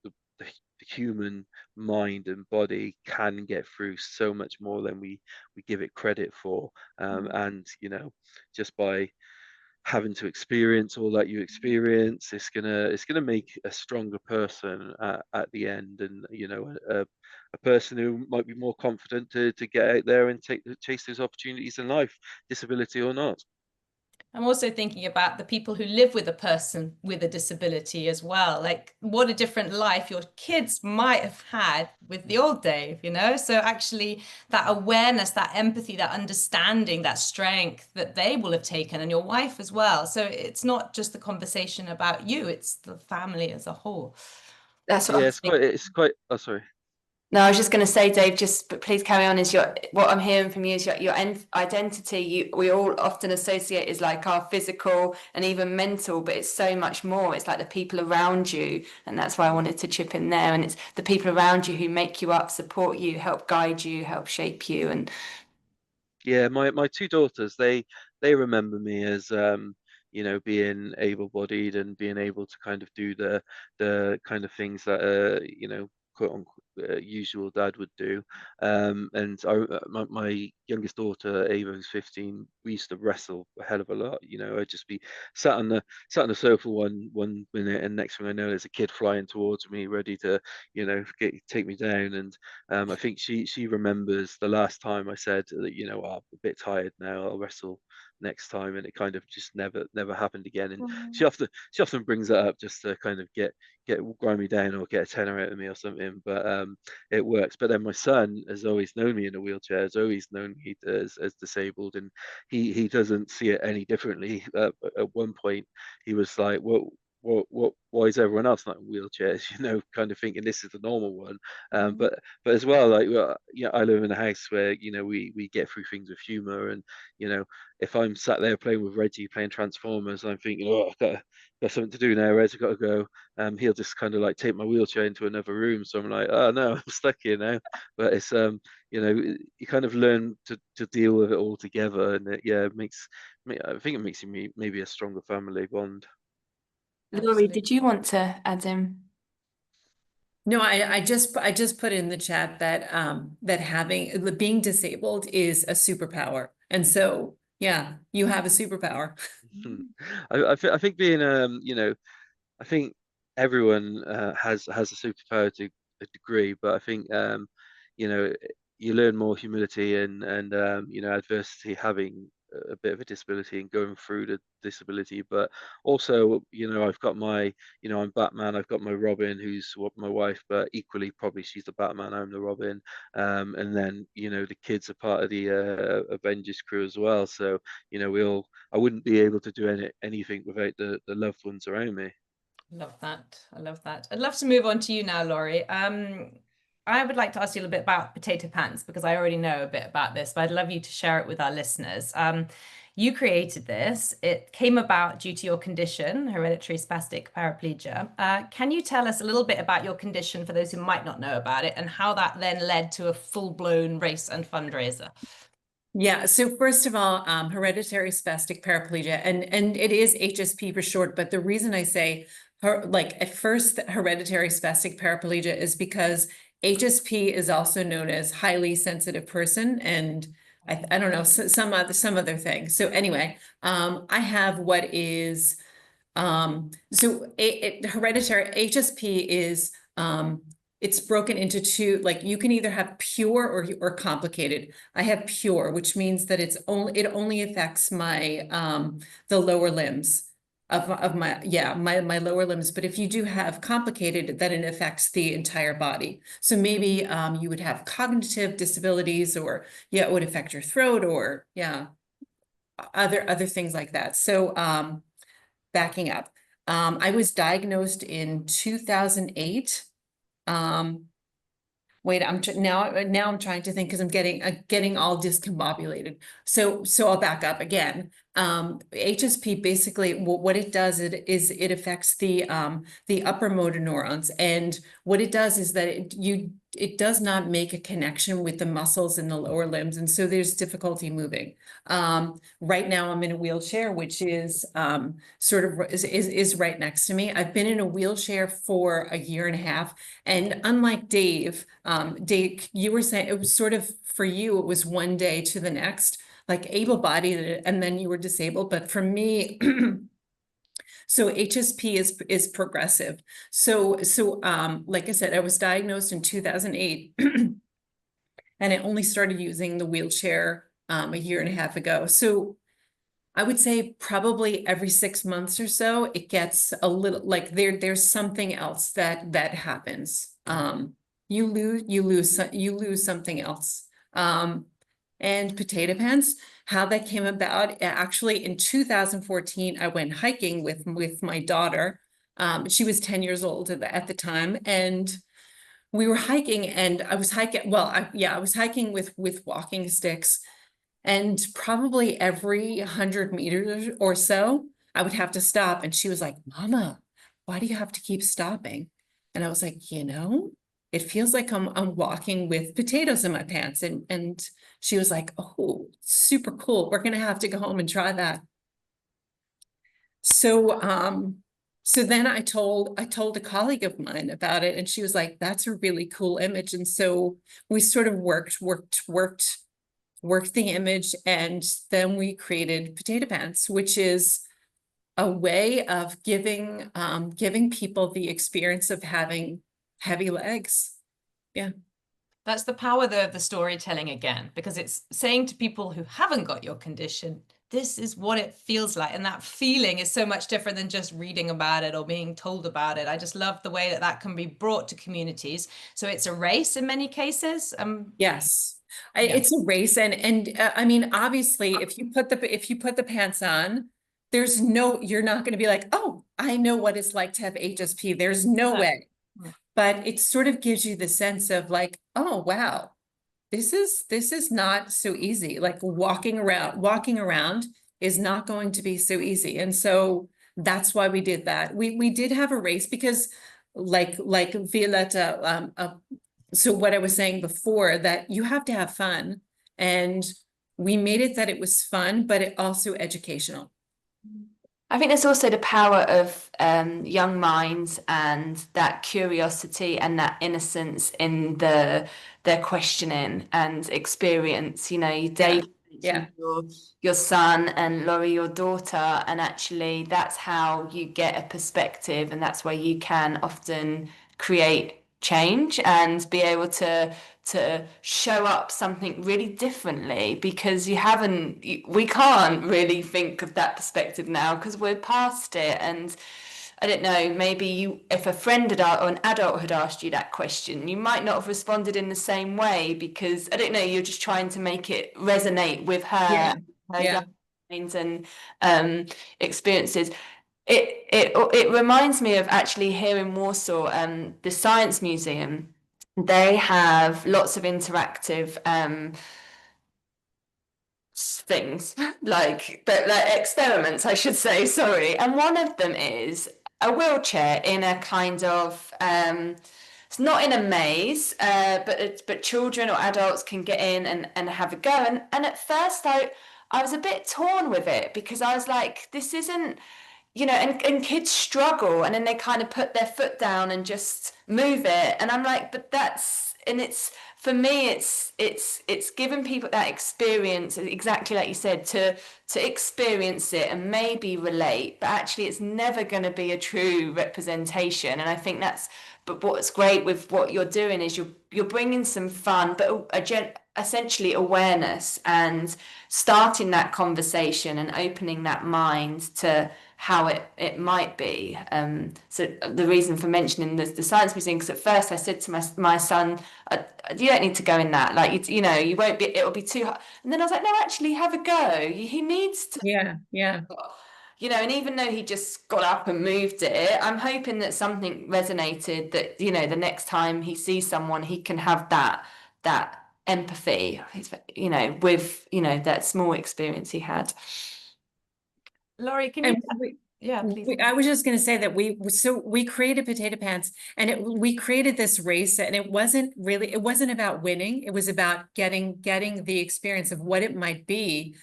human mind and body can get through so much more than we give it credit for. And just by having to experience all that you experience, it's gonna make a stronger person at the end. And a person who might be more confident to get out there and chase those opportunities in life, disability or not. I'm also thinking about the people who live with a person with a disability as well. Like, what a different life your kids might have had with the old Dave, you know? So, actually, that awareness, that empathy, that understanding, that strength that they will have taken, and your wife as well. So, it's not just the conversation about you, it's the family as a whole. That's what I Yeah, was thinking. it's quite. Oh, sorry. No, I was just going to say, Dave, just but please carry on. Is what I'm hearing from you is your identity. We all often associate is like our physical and even mental, but it's so much more. It's like the people around you, and that's why I wanted to chip in there. And it's the people around you who make you up, support you, help guide you, help shape you. And Yeah, my two daughters, they remember me as being able-bodied and being able to kind of do the kind of things that are quote unquote usual dad would do. And my youngest daughter Ava, who's 15, we used to wrestle a hell of a lot. You know, I'd just be sat on the sofa one minute, and next thing I know, there's a kid flying towards me, ready to, you know, take me down. And I think she remembers the last time I said that, you know, oh, I'm a bit tired now, I'll wrestle next time, and it kind of just never happened again. And she often brings that up just to kind of get grind me down or get a tenner out of me or something. But it works. But then my son has always known me in a wheelchair, has always known me as disabled, and he doesn't see it any differently. At one point, he was like, why is everyone else not in wheelchairs? You know, kind of thinking this is the normal one. But as well, like, yeah, I live in a house where, you know, we get through things with humor, and, you know, if I'm sat there playing with Reggie, playing Transformers, I'm thinking, oh, I've got something to do now, Reg, I've got to go. He'll just kind of like take my wheelchair into another room. So I'm like, oh no, I'm stuck here now. But it's you know, you kind of learn to deal with it all together, and it makes me, I think it makes you maybe a stronger family bond. Laurie, did you want to add in? No, I just put in the chat that that being disabled is a superpower. And so, yeah, you have a superpower. I think being you know, I think everyone has a superpower to a degree, but I think you know, you learn more humility and you know, adversity, having a bit of a disability and going through the disability. But also, you know, I've got my, you know, I'm Batman, I've got my Robin, who's my wife, but equally probably she's the Batman, I'm the Robin. And then, you know, the kids are part of the Avengers crew as well. So, you know, I wouldn't be able to do anything without the loved ones around me. Love that. I love that. I'd love to move on to you now, Laurie. I would like to ask you a little bit about potato pants, because I already know a bit about this, but I'd love you to share it with our listeners. You created this. It came about due to your condition, hereditary spastic paraplegia. Can you tell us a little bit about your condition for those who might not know about it, and how that then led to a full-blown race and fundraiser? Yeah, so first of all, hereditary spastic paraplegia, and it is HSP for short, but the reason I say at first hereditary spastic paraplegia is because HSP is also known as highly sensitive person, and I don't know, some other thing. So anyway, I have what is hereditary HSP is it's broken into two, like you can either have pure or complicated. I have pure, which means that it only affects my the lower limbs of my lower limbs. But if you do have complicated, then it affects the entire body. So maybe you would have cognitive disabilities, or it would affect your throat, or other things like that. So backing up, I was diagnosed in 2008. Wait, now I'm trying to think, because I'm getting all discombobulated. So I'll back up again. HSP, basically what it does is it affects the upper motor neurons, and what it does is that it does not make a connection with the muscles in the lower limbs, and so there's difficulty moving. Right now I'm in a wheelchair, which is sort of is right next to me. I've been in a wheelchair for a year and a half, and unlike Dave, you were saying it was sort of, for you, it was one day to the next, like able-bodied, and then you were disabled. But for me, so HSP is progressive. So like I said, I was diagnosed in 2008, and I only started using the wheelchair a year and a half ago. So I would say probably every 6 months or so, it gets a little like there's something else that happens. You lose something else. And potato pants, how that came about, actually in 2014, I went hiking with my daughter. She was 10 years old at the time, and we were hiking, and I was hiking, I was hiking with walking sticks, and probably every 100 meters or so, I would have to stop, and she was like, "Mama, why do you have to keep stopping?" And I was like, you know, it feels like I'm walking with potatoes in my pants. And she was like, "Oh, super cool. We're gonna have to go home and try that." So So then I told a colleague of mine about it, and she was like, "That's a really cool image." And so we sort of worked the image, and then we created potato pants, which is a way of giving people the experience of having heavy legs. Yeah. That's the power, though, of the storytelling again, because it's saying to people who haven't got your condition, this is what it feels like. And that feeling is so much different than just reading about it or being told about it. I just love the way that that can be brought to communities. So it's a race in many cases. Yes. Yeah. It's a race, and I mean, obviously, if you put the pants on, you're not going to be like, oh, I know what it's like to have HSP. There's no No. way. No. But it sort of gives you the sense of like, oh wow, this is not so easy. Like walking around is not going to be so easy. And so that's why we did that. We did have a race because like Violetta, so what I was saying before, that you have to have fun, and we made it that it was fun, but it also educational. I think there's also the power of young minds and that curiosity and that innocence in their questioning and experience. You know, Dave mentioned your son, and Laurie, your daughter, and actually that's how you get a perspective, and that's where you can often create change and be able to show up something really differently, because we can't really think of that perspective now because we're past it. And I don't know, maybe if a friend or an adult had asked you that question, you might not have responded in the same way, because I don't know, you're just trying to make it resonate with her young minds and experiences. It reminds me of actually here in Warsaw, the Science Museum. They have lots of interactive things like experiments, I should say, sorry. And one of them is a wheelchair in a kind of it's not in a maze, but children or adults can get in and have a go. And at first I was a bit torn with it, because I was like, this isn't, you know, and kids struggle, and then they kind of put their foot down and just move it, and I'm like, but it's for me, it's giving people that experience, exactly like you said, to experience it and maybe relate, but actually it's never going to be a true representation. And I think but what's great with what you're doing is you're bringing some fun, but essentially awareness, and starting that conversation and opening that mind to how it might be. So the reason for mentioning the Science Museum, because at first I said to my son, you don't need to go in that, like, you know, you won't be, it'll be too hard. And then I was like, no, actually have a go. He needs to, you know. And even though he just got up and moved it, I'm hoping that something resonated, that, you know, the next time he sees someone, he can have that empathy, you know, with, you know, that small experience he had. Laurie, can you? Yeah, please. I was just going to say that we created Potato Pants, and we created this race, and it wasn't about winning. It was about getting the experience of what it might be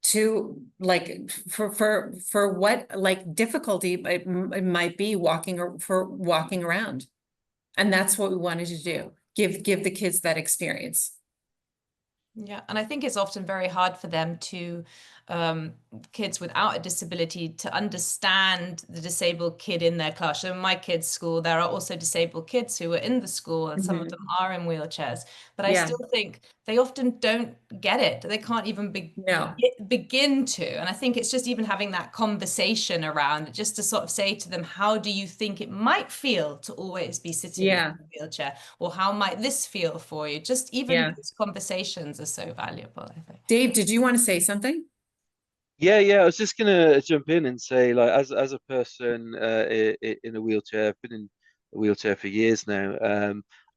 to, like, for what, like, difficulty it might be walking around. And that's what we wanted to do. Give the kids that experience. Yeah, and I think it's often very hard for them to, kids without a disability, to understand the disabled kid in their class. So in my kids' school, there are also disabled kids who are in the school, and some of them are in wheelchairs. But I still think they often don't get it. They can't even begin to. And I think it's just even having that conversation around it, just to sort of say to them, how do you think it might feel to always be sitting in a wheelchair? Or how might this feel for you? Just even those conversations are so valuable, I think. Dave, did you want to say something? Yeah, I was just gonna jump in and say, like, as a person in a wheelchair, I've been in a wheelchair for years now.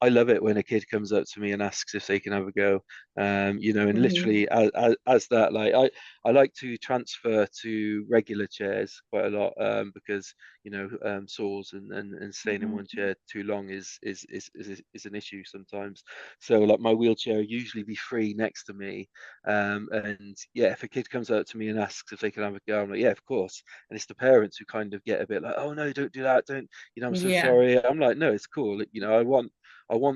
I love it when a kid comes up to me and asks if they can have a go. You know, and Mhm. literally as that, like I like to transfer to regular chairs quite a lot, because you know, sores and staying in one chair too long is an issue sometimes. So like my wheelchair usually be free next to me, and yeah, if a kid comes up to me and asks if they can have a go, I'm like, yeah, of course. And it's the parents who kind of get a bit like, oh no, don't do that, don't, you know, I'm so Yeah. sorry. I'm like, no, it's cool. You know, I want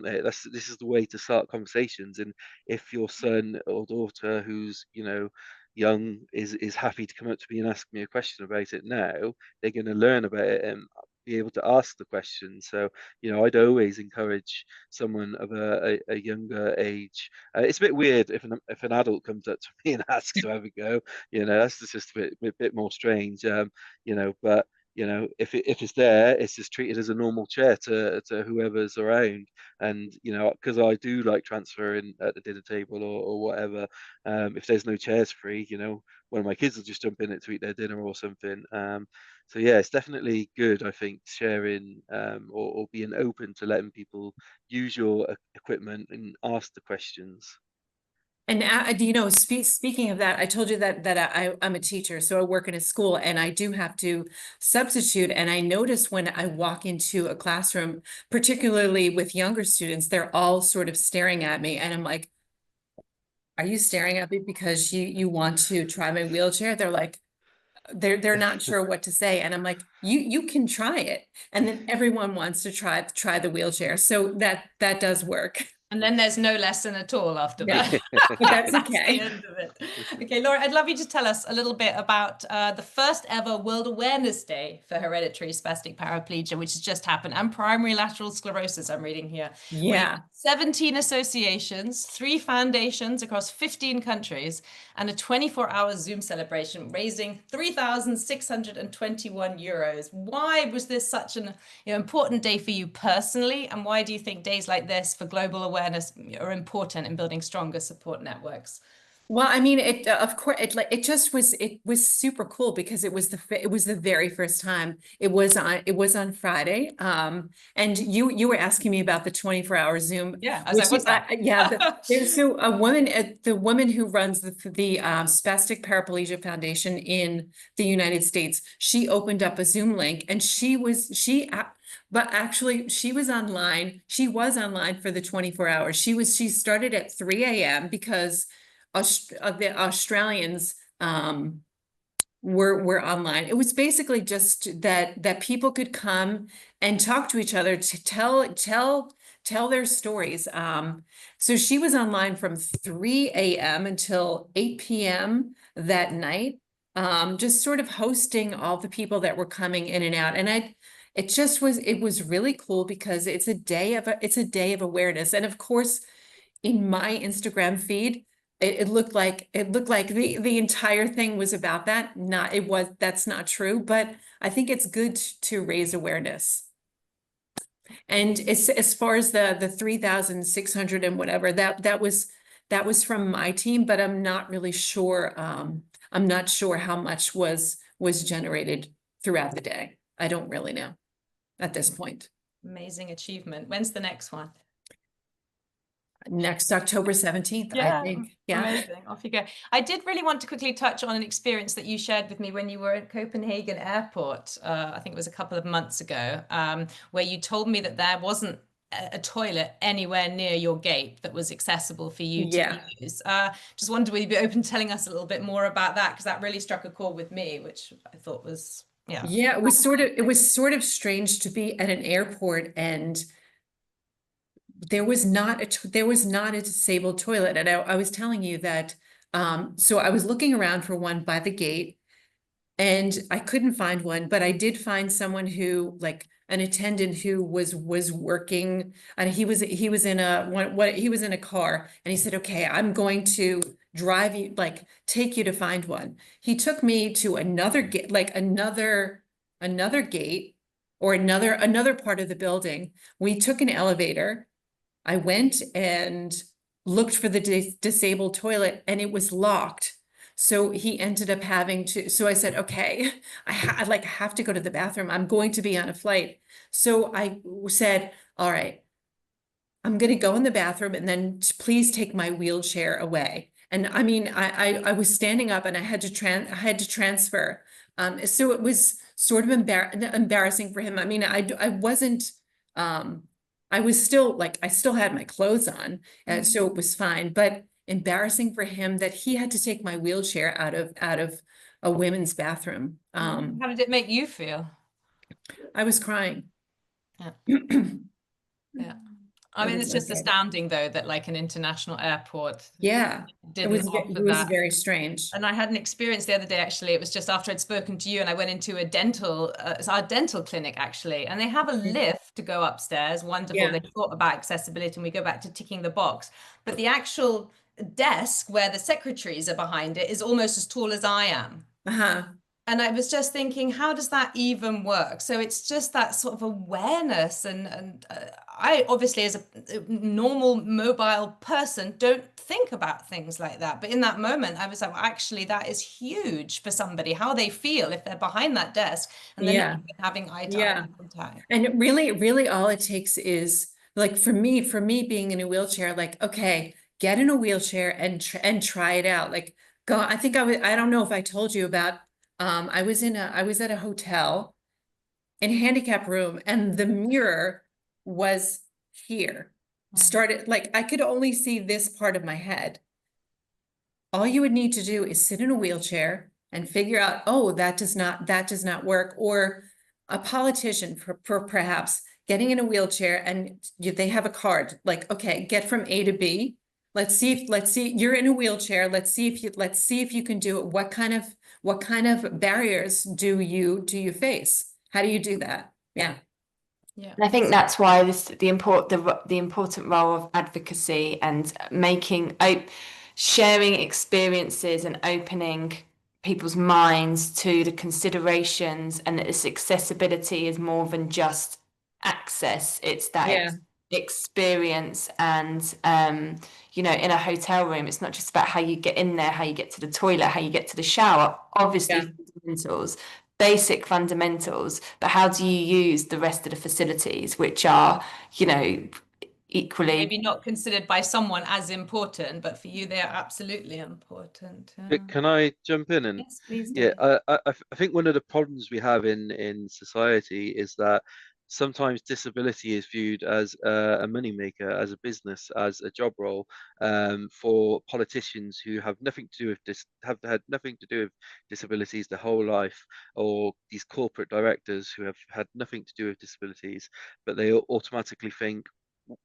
it. This is the way to start conversations. And if your son or daughter who's, you know, young is happy to come up to me and ask me a question about it now, they're going to learn about it and be able to ask the question. So, you know, I'd always encourage someone of a younger age. It's a bit weird if an adult comes up to me and asks to have a go. You know, that's just a bit more strange. You know, but you know, if it's there, it's just treated as a normal chair to whoever's around. And you know, because I do like transferring at the dinner table or whatever, if there's no chairs free, you know, one of my kids will just jump in it to eat their dinner or something. So yeah, it's definitely good, I think, sharing, or being open to letting people use your equipment and ask the questions. And you know, speaking of that, I told you that I'm a teacher, so I work in a school, and I do have to substitute. And I notice when I walk into a classroom, particularly with younger students, they're all sort of staring at me, and I'm like, "Are you staring at me because you want to try my wheelchair?" They're like, they're not sure what to say, and I'm like, "You can try it." And then everyone wants to try the wheelchair, so that does work. And then there's no lesson at all after Yeah, that. but that's That's okay. the end of it. Okay, Laura, I'd love you to tell us a little bit about the first ever World Awareness Day for hereditary spastic paraplegia, which has just happened, and primary lateral sclerosis, I'm reading here. Yeah. 17 associations, 3 foundations across 15 countries, and a 24-hour Zoom celebration raising 3,621 euros. Why was this such an important day for you personally, and why do you think days like this for global awareness are important in building stronger support networks? Well, I mean, of course, it was super cool because it was the very first time. It was on Friday. And you were asking me about the 24-hour Zoom. Yeah, I was like, what's that? So the woman who runs the Spastic Paraplegia Foundation in the United States, she opened up a Zoom link, and but actually she was online. She was online for the 24 hours. She started at 3 a.m. because the Australians were online. It was basically just that people could come and talk to each other to tell their stories. So she was online from 3 a.m. until 8 p.m. that night, just sort of hosting all the people that were coming in and out. And it was really cool because it's a day of awareness. And of course, in my Instagram feed, it looked like the entire thing was about that. That's not true, but I think it's good to raise awareness. And as far as the 3,600 and whatever, that was from my team, but I'm not really sure. I'm not sure how much was generated throughout the day. I don't really know at this point. Amazing achievement. When's the next one? Next October 17th, I think. Yeah. Amazing. Off you go. I did really want to quickly touch on an experience that you shared with me when you were at Copenhagen Airport. I think it was a couple of months ago, where you told me that there wasn't a toilet anywhere near your gate that was accessible for you to use. Just wondered, would you be open to telling us a little bit more about that? Because that really struck a chord with me, which I thought was, it was sort of strange to be at an airport and there was not a disabled toilet. And I was telling you that, so I was looking around for one by the gate and I couldn't find one, but I did find someone who, like an attendant who was working, and he was in a car, and he said, "Okay, I'm going to drive you, like take you to find one." He took me to another gate, like another gate or another part of the building. We took an elevator. I went and looked for the disabled toilet, and it was locked. So he ended up having to, so I said, okay, I have to go to the bathroom. I'm going to be on a flight. So I said, all right, I'm going to go in the bathroom and then please take my wheelchair away. And I mean, I was standing up and I had to transfer. So it was sort of embarrassing for him. I mean, I wasn't, I was still like, I still had my clothes on, so it was fine, but embarrassing for him that he had to take my wheelchair out of a women's bathroom. How did it make you feel? I was crying. Yeah. Yeah. I It mean, was it's just okay. astounding, though, that like an international airport Yeah, it was didn't offer that. very strange. And I had an experience the other day, actually. It was just after I'd spoken to you, and I went into it's our dental clinic, actually, and they have a lift to go upstairs. Wonderful. Yeah. They thought about accessibility, and we go back to ticking the box. But the actual desk where the secretaries are behind it is almost as tall as I am. Uh-huh. And I was just thinking, how does that even work? So it's just that sort of awareness. And I obviously, as a normal mobile person, don't think about things like that. But in that moment, I was like, well, actually, that is huge for somebody, how they feel if they're behind that desk and they're not even having eye-to-eye contact. And really all it takes is like for me being in a wheelchair, like, okay, get in a wheelchair and try it out. Like go, I think I don't know if I told you about, I was at a hotel in a handicap room and the mirror was here. Started like I could only see this part of my head. All you would need to do is sit in a wheelchair and figure out, oh, that does not work. Or a politician perhaps getting in a wheelchair and they have a card like, okay, get from A to B. Let's see, you're in a wheelchair. Let's see if you can do it. What kind of barriers do you face? How do you do that? Yeah. And I think that's why the important role of advocacy and sharing experiences and opening people's minds to the considerations, and that this accessibility is more than just access. It's that experience. And in a hotel room, it's not just about how you get in there, how you get to the toilet, how you get to the shower, obviously fundamentals, basic fundamentals, but how do you use the rest of the facilities, which are, equally maybe not considered by someone as important, but for you, they are absolutely important. Can I jump in? And yes, please do. yeah, I think one of the problems we have in society is that sometimes disability is viewed as a moneymaker, as a business, as a job role, for politicians who have nothing to do with have had nothing to do with disabilities their whole life, or these corporate directors who have had nothing to do with disabilities, but they automatically think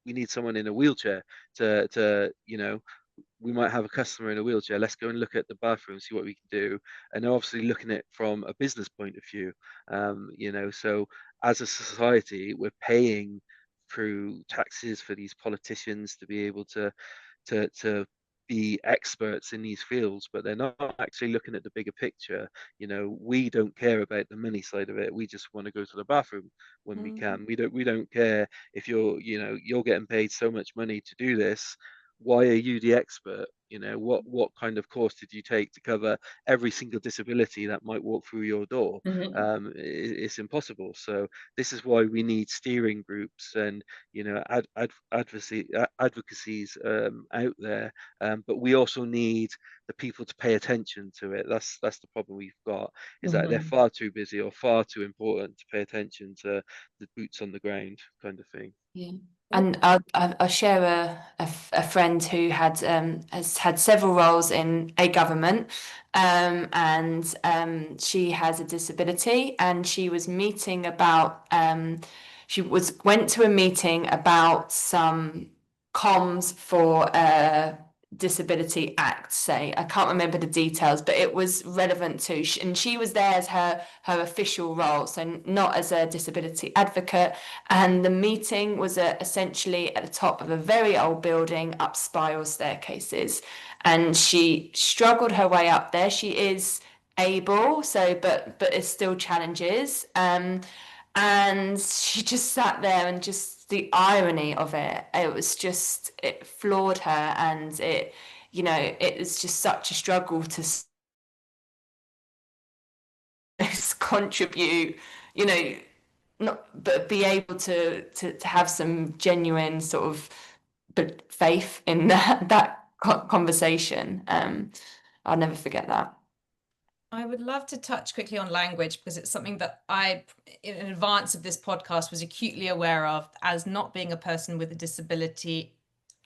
we need someone in a wheelchair to we might have a customer in a wheelchair. Let's go and look at the bathroom, see what we can do. And they're obviously looking at it from a business point of view. So as a society, we're paying through taxes for these politicians to be able to be experts in these fields, but they're not actually looking at the bigger picture. We don't care about the money side of it. We just want to go to the bathroom when we can. We don't care if you're getting paid so much money to do this. Why are you the expert? What kind of course did you take to cover every single disability that might walk through your door? It's impossible. So this is why we need steering groups and advocacies out there, but we also need the people to pay attention to it. That's the problem we've got, is that they're far too busy or far too important to pay attention to the boots on the ground kind of thing. Yeah. And I'll share a friend who has had several roles in a government, and she has a disability, and she was meeting about went to a meeting about some comms for Disability Act, say. I can't remember the details, but it was relevant to, and she was there as her official role, so not as a disability advocate. And the meeting was essentially at the top of a very old building, up spiral staircases, and she struggled her way up there. She is able, but it's still challenges. And she just sat there, and just the irony of it floored her, and it was just such a struggle to contribute, not but be able to have some genuine sort of faith in that conversation. I'll never forget that. I would love to touch quickly on language because it's something that I, in advance of this podcast, was acutely aware of as not being a person with a disability.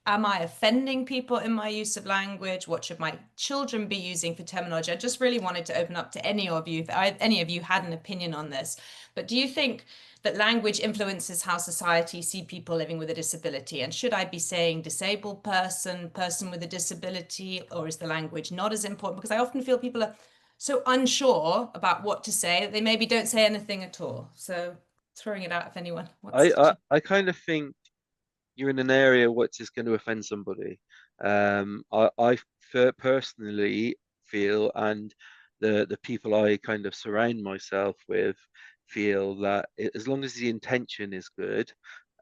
Am I offending people in my use of language? What should my children be using for terminology? I just really wanted to open up to any of you, if any of you had an opinion on this. But do you think that language influences how society see people living with a disability? And should I be saying disabled person, person with a disability, or is the language not as important? Because I often feel people are so unsure about what to say that they maybe don't say anything at all. So throwing it out if anyone wants to. I kind of think you're in an area which is going to offend somebody. I personally feel, and the people I kind of surround myself with feel that as long as the intention is good,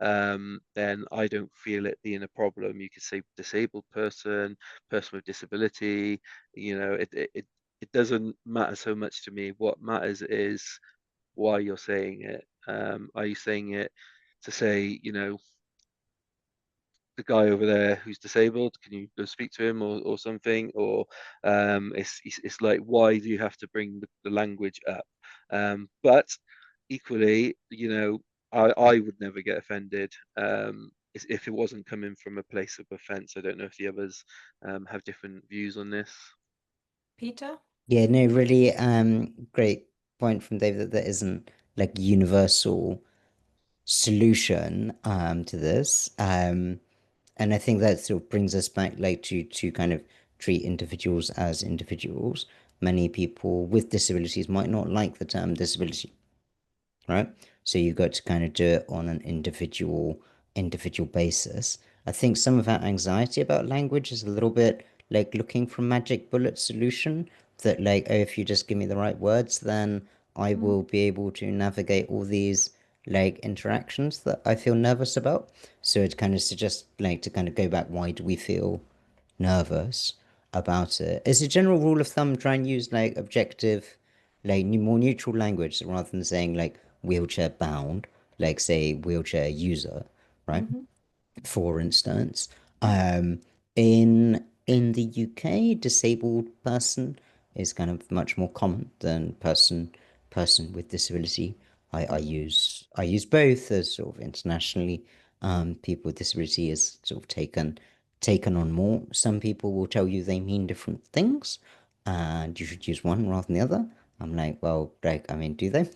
then I don't feel it being a problem. You could say disabled person, person with disability. You know, it doesn't matter so much to me. What matters is why you're saying it. Are you saying it to say, you know, the guy over there who's disabled, can you go speak to him or something? Or it's like, why do you have to bring the language up? But equally, you know, I would never get offended if it wasn't coming from a place of offense. I don't know if the others have different views on this. Peter? Yeah, no, really great point from David that there isn't like universal solution to this. And I think that sort of brings us back like to kind of treat individuals as individuals. Many people with disabilities might not like the term disability, right? So you've got to kind of do it on an individual basis. I think some of our anxiety about language is a little bit like looking for a magic bullet solution that like, oh, if you just give me the right words, then I will be able to navigate all these like interactions that I feel nervous about. So it kind of suggests like to kind of go back, why do we feel nervous about it? As a general rule of thumb, try and use like objective, like more neutral language rather than saying like wheelchair bound, like say wheelchair user, right? For instance, in the UK, disabled person is kind of much more common than person with disability. I use both as sort of internationally. People with disability is sort of taken on more. Some people will tell you they mean different things, and you should use one rather than the other. I'm like, well, like, I mean, do they?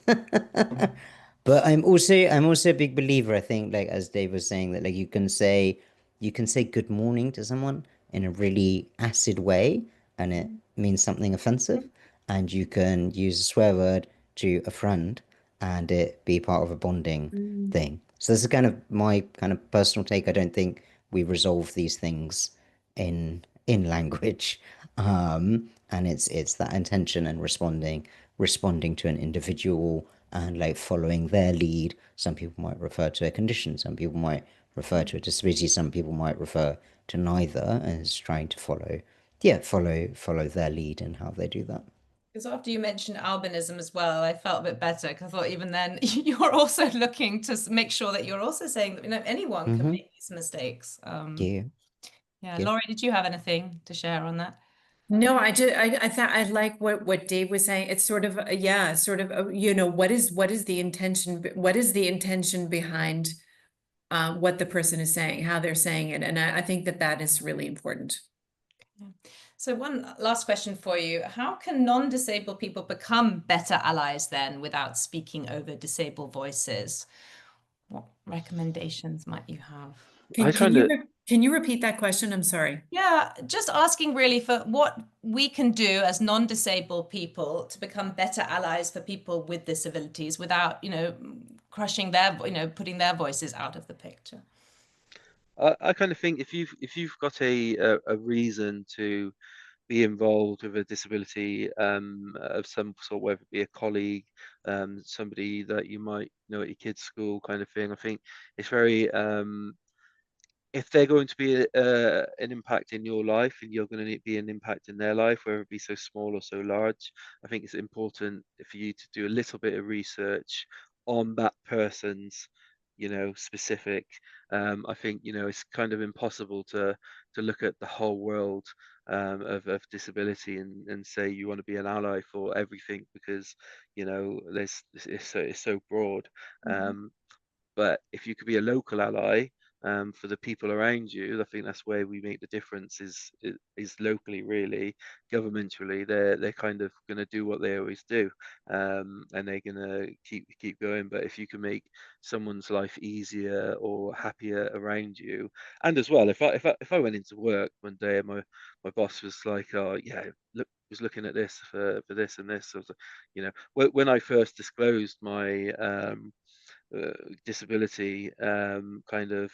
But I'm also a big believer, I think, like as Dave was saying, that like you can say good morning to someone in a really acid way and it means something offensive. And you can use a swear word to a friend and it be part of a bonding thing. So this is kind of my kind of personal take. I don't think we resolve these things in language. And it's that intention and responding to an individual and like following their lead. Some people might refer to a condition, some people might refer to a disability, some people might refer to neither, as trying to follow their lead in how they do that. Because after you mentioned albinism as well, I felt a bit better because I thought even then you're also looking to make sure that you're also saying that anyone can make these mistakes. Yeah. Yeah, Yeah. Laurie, did you have anything to share on that? No, I thought I like what Dave was saying. It's sort of yeah, sort of what is the intention? What is the intention behind what the person is saying, how they're saying it, and I think that is really important. So one last question for you. How can non-disabled people become better allies then without speaking over disabled voices? What recommendations might you have? Can you repeat that question? I'm sorry. Yeah, just asking really for what we can do as non-disabled people to become better allies for people with disabilities without, crushing putting their voices out of the picture. I kind of think if you've got a reason to be involved with a disability of some sort, whether it be a colleague, somebody that you might know at your kids' school, kind of thing. I think it's very if they're going to be an impact in your life and you're going to be an impact in their life, whether it be so small or so large, I think it's important for you to do a little bit of research on that person's specific. I think, it's kind of impossible to look at the whole world of disability and say you want to be an ally for everything, because, it's so broad. But if you could be a local ally for the people around you, I think that's where we make the difference. Is locally, really. Governmentally, they're kind of going to do what they always do, and they're going to keep going. But if you can make someone's life easier or happier around you, and as well, if I went into work one day and my boss was like, "Oh yeah, look, was looking at this for this and this," I was like, when I first disclosed my disability kind of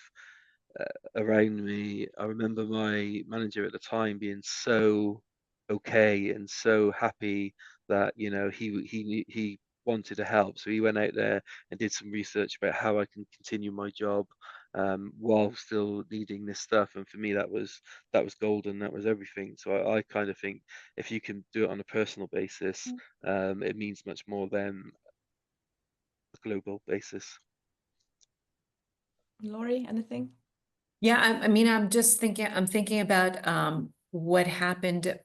around me, I remember my manager at the time being so okay and so happy that he wanted to help. So he went out there and did some research about how I can continue my job while still needing this stuff. And for me, that was golden. That was everything. So I kind of think if you can do it on a personal basis, it means much more than a global basis. Laurie, anything? Yeah, I mean, I'm thinking about what happened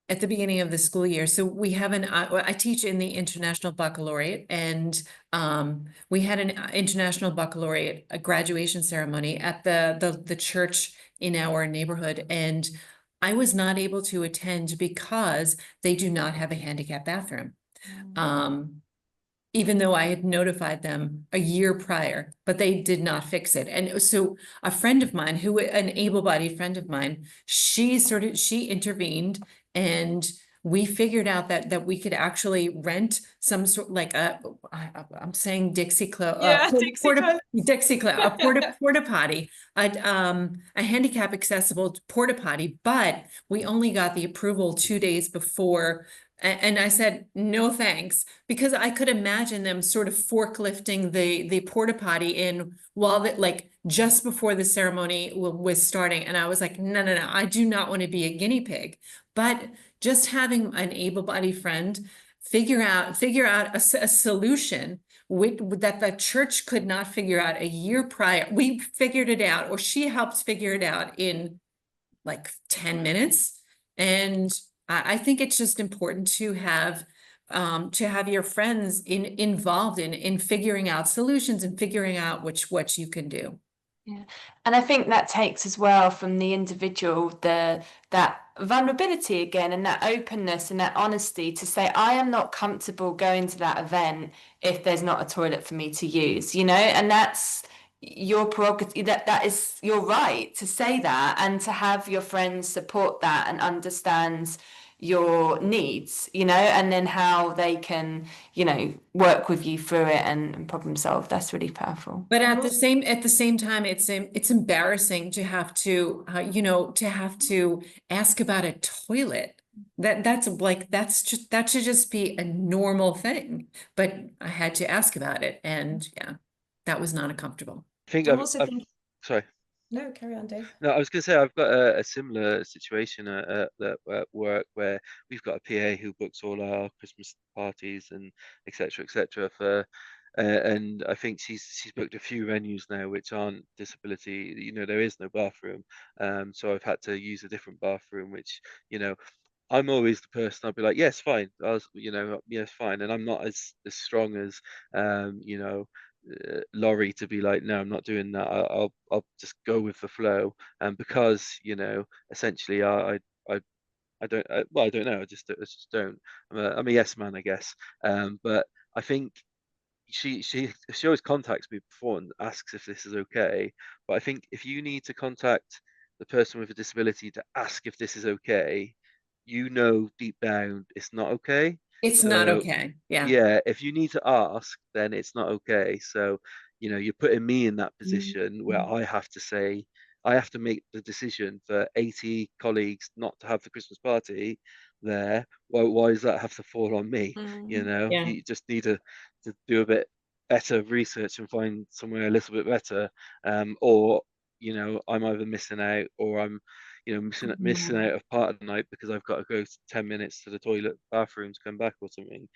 at the beginning of the school year. So we have I teach in the International Baccalaureate, and we had an International Baccalaureate a graduation ceremony at the church in our neighborhood, and I was not able to attend because they do not have a handicap bathroom. Even though I had notified them a year prior, but they did not fix it. And so a friend of mine, an able-bodied friend of mine, she intervened, and we figured out that we could actually rent some sort, like I'm saying Dixie Clo, Yeah, Dixie Clo. Dixie Clo, a porta potty, a handicap accessible porta potty, but we only got the approval 2 days before. And I said, no, thanks, because I could imagine them sort of forklifting the porta potty in while like just before the ceremony was starting. And I was like, no, I do not want to be a guinea pig. But just having an able-bodied friend figure out a solution that the church could not figure out a year prior. We figured it out, or she helped figure it out in like 10 minutes. And I think it's just important to have your friends involved in figuring out solutions and figuring out what you can do. Yeah, and I think that takes as well from the individual that vulnerability again, and that openness and that honesty to say, I am not comfortable going to that event if there's not a toilet for me to use, and that's your prerogative. That is your right to say that, and to have your friends support that and understand your needs, and then how they can, work with you through it and problem solve. That's really powerful. But at the same time, it's embarrassing to have to ask about a toilet. That should just be a normal thing. But I had to ask about it, and yeah, that was not comfortable. I think I'm also thinking. sorry. No, carry on, Dave. No, I was going to say I've got a similar situation at work, where we've got a PA who books all our Christmas parties and etc. for, and I think she's booked a few venues now which aren't disability. There is no bathroom, so I've had to use a different bathroom, which I'm always the person I'll be like, yes, fine. Yes, fine. And I'm not as strong as Laurie to be like, no, I'm not doing that. I'll just go with the flow. And because essentially I don't well, I don't know. I just don't. I'm a yes man, I guess. But I think she always contacts me before and asks if this is okay. But I think if you need to contact the person with a disability to ask if this is okay, deep down it's not okay. It's not okay. Yeah. Yeah, if you need to ask, then it's not okay. So, you're putting me in that position where I have to make the decision for 80 colleagues not to have the Christmas party there. Why does that have to fall on me? Yeah. You just need to do a bit better research and find somewhere a little bit better. Or, I'm either missing out, or I'm missing out of part of the night because I've got to go 10 minutes to the toilet bathroom to come back or something.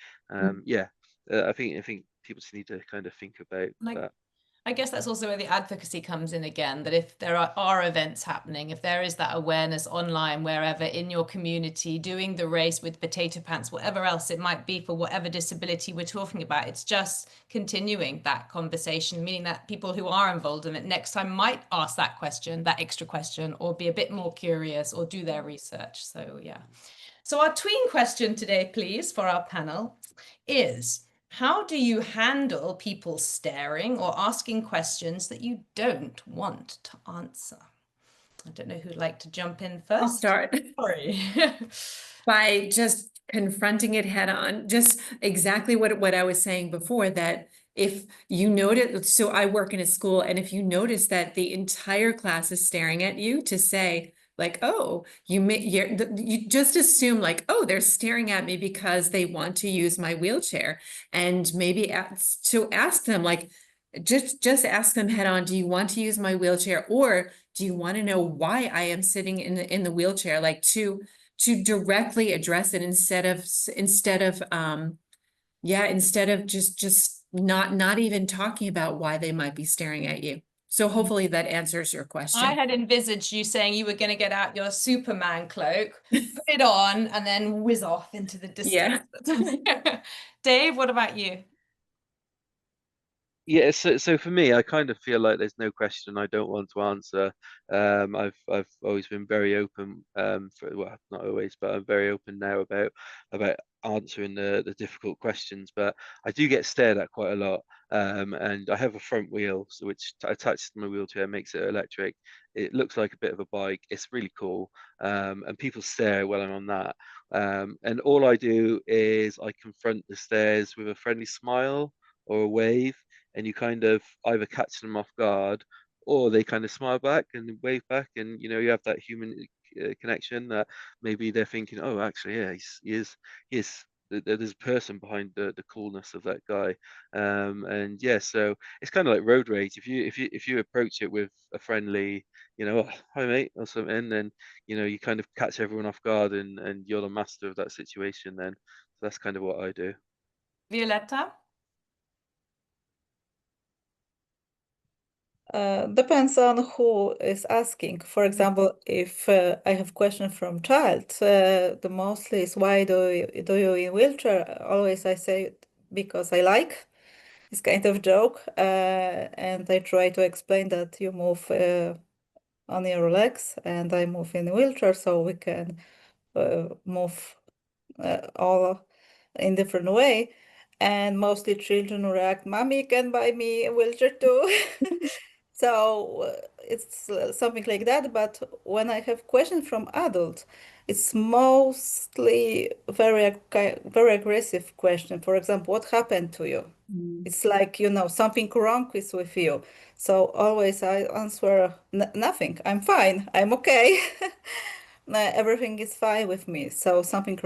Yeah, I think people just need to kind of think about Like, that. I guess that's also where the advocacy comes in again, that if there are events happening, if there is that awareness online, wherever in your community, doing the race with potato pants, whatever else it might be for whatever disability we're talking about, it's just continuing that conversation, meaning that people who are involved in it next time might ask that question, that extra question, or be a bit more curious or do their research. So yeah. So our tween question today, please, for our panel is, how do you handle people staring or asking questions that you don't want to answer? I don't know who'd like to jump in first. I'll start. Sorry. By just confronting it head on, just exactly what I was saying before, that if you notice, so I work in a school, and if you notice that the entire class is staring at you, to say, like, oh, you just assume like, oh, they're staring at me because they want to use my wheelchair, and maybe ask them, like, just ask them head on, do you want to use my wheelchair, or do you want to know why I am sitting in the wheelchair, like to directly address it instead of just not even talking about why they might be staring at you. So hopefully that answers your question. I had envisaged you saying you were going to get out your Superman cloak, put it on, and then whiz off into the distance. Yeah. Dave, what about you? Yeah, so for me, I kind of feel like there's no question I don't want to answer. I've always been very open, well, not always, but I'm very open now about answering the difficult questions. But I do get stared at quite a lot, and I have a front wheel, which attached to my wheelchair makes it electric. It looks like a bit of a bike. It's really cool, and people stare while I'm on that. And all I do is I confront the stares with a friendly smile or a wave, and you kind of either catch them off guard, or they kind of smile back and wave back, and you have that human connection that maybe they're thinking, oh, actually, yeah, he is there's a person behind the coolness of that guy. And yeah, so it's kind of like road rage. If you approach it with a friendly, oh, hi mate, or something, then you kind of catch everyone off guard, and you're the master of that situation then. So that's kind of what I do. Violetta? Depends on who is asking. For example, if I have question from child, the mostly is why do you in wheelchair? Always I say because I like. It's kind of joke, and I try to explain that you move on your legs, and I move in wheelchair, so we can move all in different way. And mostly children react, "Mommy, can buy me a wheelchair too." So it's something like that. But when I have questions from adults, it's mostly very aggressive question. For example, what happened to you? It's like, something wrong is with you. So always I answer, Nothing. I'm fine. I'm okay." Everything is fine with me. So something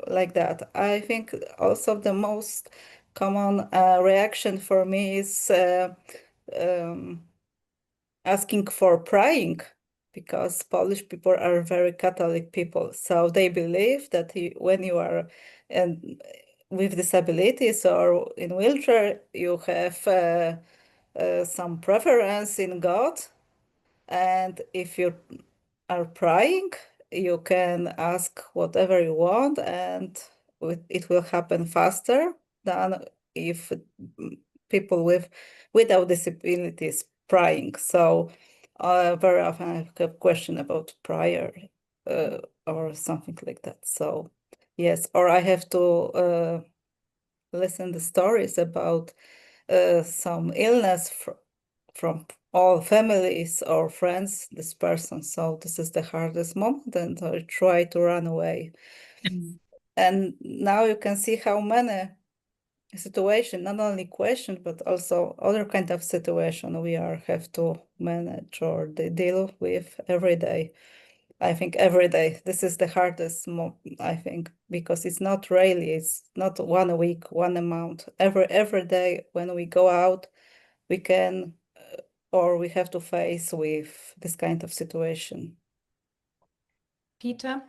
like that. I think also the most common reaction for me is um, asking for praying, because Polish people are very Catholic people. So they believe that when you are with disabilities or in wheelchair, you have some preference in God. And if you are praying, you can ask whatever you want, and it will happen faster than if people without disabilities praying. So very often I have question about prayer or something like that. So yes, or I have to listen the stories about some illness from all families or friends, this person. So this is the hardest moment, and I try to run away. And now you can see how many situation, not only question, but also other kind of situation we have to manage or deal with every day. I think every day. This is the hardest, I think, because it's not really, it's not 1 week, one amount. Every day when we go out, we can or we have to face with this kind of situation. Peter?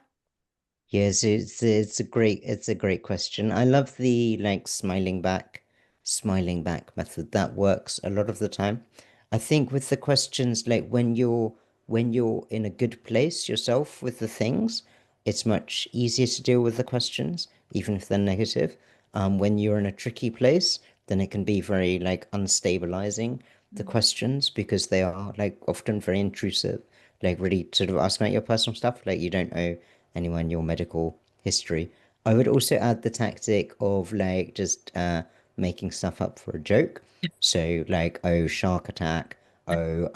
Yes, it's a great question. I love the like smiling back smiling back method. That works a lot of the time. I think with the questions, like when you're in a good place yourself with the things, it's much easier to deal with the questions, even if they're negative. When you're in a tricky place, then it can be very like unstabilizing, the questions, because they are like often very intrusive, like really sort of asking about your personal stuff, like you don't owe anyone your medical history. I would also add the tactic of like just making stuff up for a joke. So like, oh, shark attack. Oh,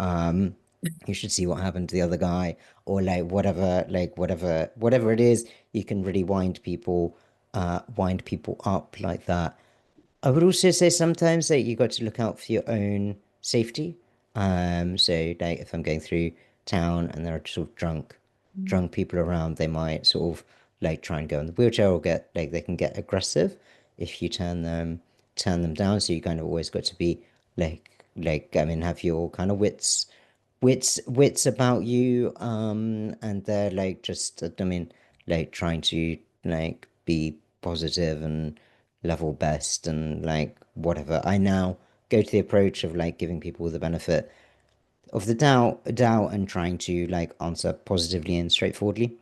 you should see what happened to the other guy, or like whatever it is. You can really wind people up like that. I would also say sometimes that you got to look out for your own safety. So like if I'm going through town and there are sort of drunk people around, they might sort of like try and go in the wheelchair, or get like they can get aggressive if you turn them down. So you kind of always got to be like I mean have your kind of wits about you, and they're like just I mean like trying to like be positive and level best and like whatever. I now go to the approach of like giving people the benefit of the doubt and trying to like answer positively and straightforwardly.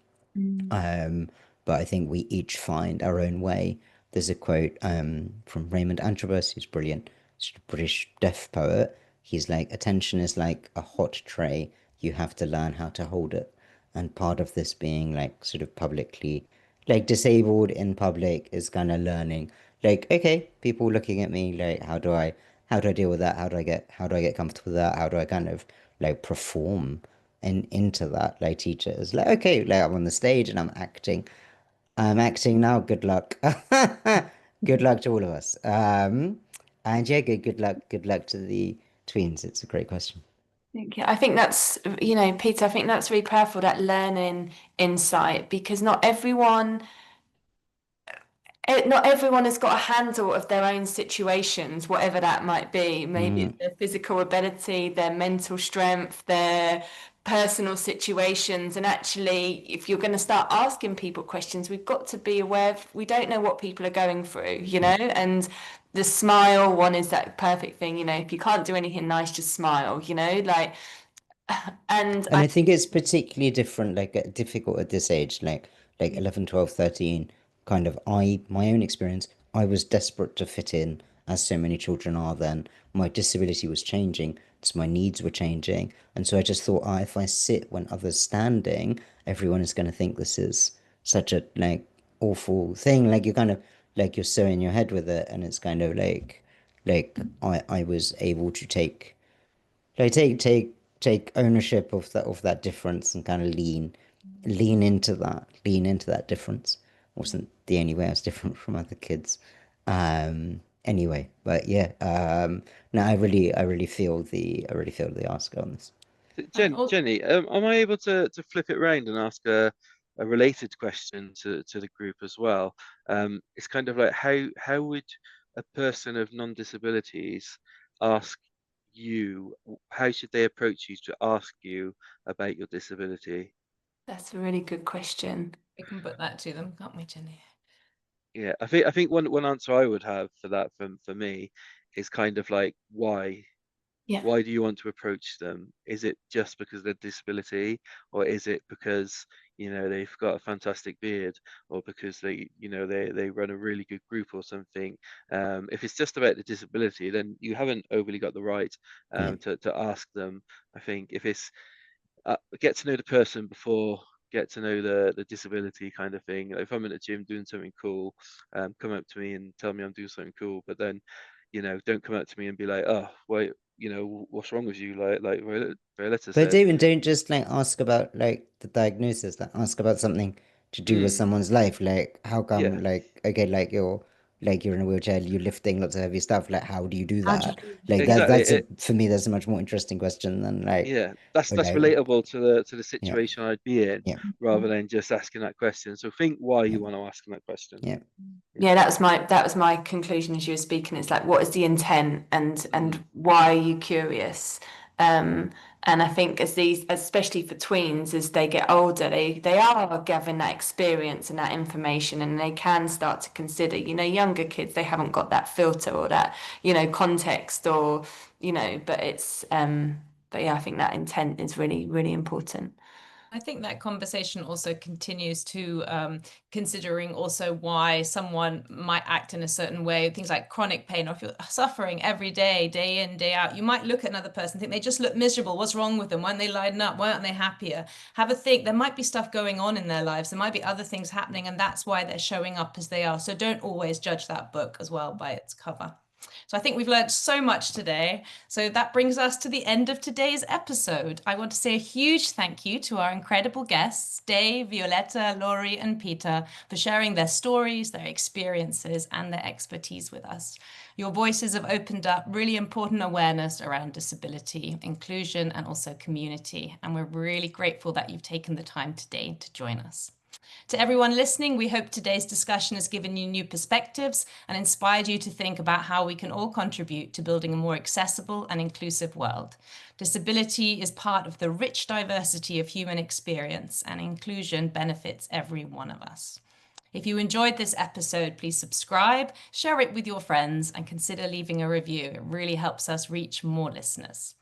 Um, but I think we each find our own way. There's a quote from Raymond Antrobus, who's brilliant, he's a British deaf poet. He's like, attention is like a hot tray. You have to learn how to hold it. And part of this being like sort of publicly, like disabled in public, is kind of learning. Like, okay, people looking at me, like, how do I deal with that? How do I get comfortable with that? How do I kind of like perform and into that? Like teachers, like, okay, like I'm on the stage and I'm acting. I'm acting now. Good luck. Good luck to all of us. And yeah, good luck to the tweens. It's a great question. I think that's, Peter, I think that's really powerful, that learning insight, because not everyone has got a handle of their own situations, whatever that might be. Maybe it's their physical ability, their mental strength, their personal situations. And actually, if you're going to start asking people questions, we've got to be aware we don't know what people are going through, and the smile one is that perfect thing, if you can't do anything nice, just smile, like, and I think it's particularly different, like difficult at this age, like 11, 12, 13. Kind of, my own experience, I was desperate to fit in, as so many children are then. My disability was changing, so my needs were changing. And so I just thought, if I sit when others standing, everyone is going to think this is such a like awful thing. Like you're kind of like you're so in your head with it, and it's kind of like I was able to like take ownership of that difference and kind of lean into that difference. Wasn't the only way I was different from other kids. Anyway, but yeah, no, I really feel the ask on this. Jenny, am I able to flip it round and ask a related question to the group as well? It's kind of like how would a person of non-disabilities ask you, how should they approach you to ask you about your disability? that's a really good question. We can put that to them, can't we, Jenny? Yeah, I think one answer I would have for that for me is kind of like why. Yeah. Why do you want to approach them? Is it just because of their disability, or is it because they've got a fantastic beard, or because they run a really good group or something? If it's just about the disability, then you haven't overly got the right Yeah. to ask them. I think if it's get to know the person before get to know the disability kind of thing. Like if I'm in a gym doing something cool, come up to me and tell me I'm doing something cool, but then don't come up to me and be like, oh, wait, what's wrong with you? Like Violetta But said. don't just like ask about like the diagnosis, like ask about something to do with Mm, someone's life. Like how yeah, come like okay, like you're in a wheelchair, you're lifting lots of heavy stuff. Like how do you do How do you that? do Like exactly. that's a for me that's a much more interesting question than like Yeah, that's like relatable to the yeah, situation I'd be in, yeah, rather than just asking that question. So think why yeah, you want to ask them that question. yeah. Yeah. Yeah, that was my conclusion as you were speaking. It's like, what is the intent, and Mm, why are you curious? And I think especially for tweens, as they get older, they are gathering that experience and that information, and they can start to consider, younger kids, they haven't got that filter or that, context or, but yeah, I think that intent is really, really important. I think that conversation also continues to considering also why someone might act in a certain way, things like chronic pain, or if you're suffering every day, day in, day out, you might look at another person, think they just look miserable. What's wrong with them? Weren't they lighting up? Weren't they happier? Have a think. There might be stuff going on in their lives. There might be other things happening, and that's why they're showing up as they are. So don't always judge that book as well by its cover. So I think we've learned so much today. So that brings us to the end of today's episode. I want to say a huge thank you to our incredible guests, Dave, Violetta, Laurie, and Peter, for sharing their stories, their experiences, and their expertise with us. Your voices have opened up really important awareness around disability, inclusion, and also community. And we're really grateful that you've taken the time today to join us. To everyone listening, we hope today's discussion has given you new perspectives and inspired you to think about how we can all contribute to building a more accessible and inclusive world. Disability is part of the rich diversity of human experience, and inclusion benefits every one of us. If you enjoyed this episode, please subscribe, share it with your friends, and consider leaving a review. It really helps us reach more listeners.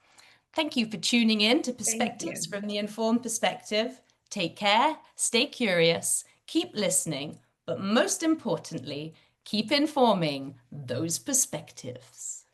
Thank you for tuning in to Perspectives from the Informed Perspective. Take care, stay curious, keep listening, but most importantly, keep informing those perspectives.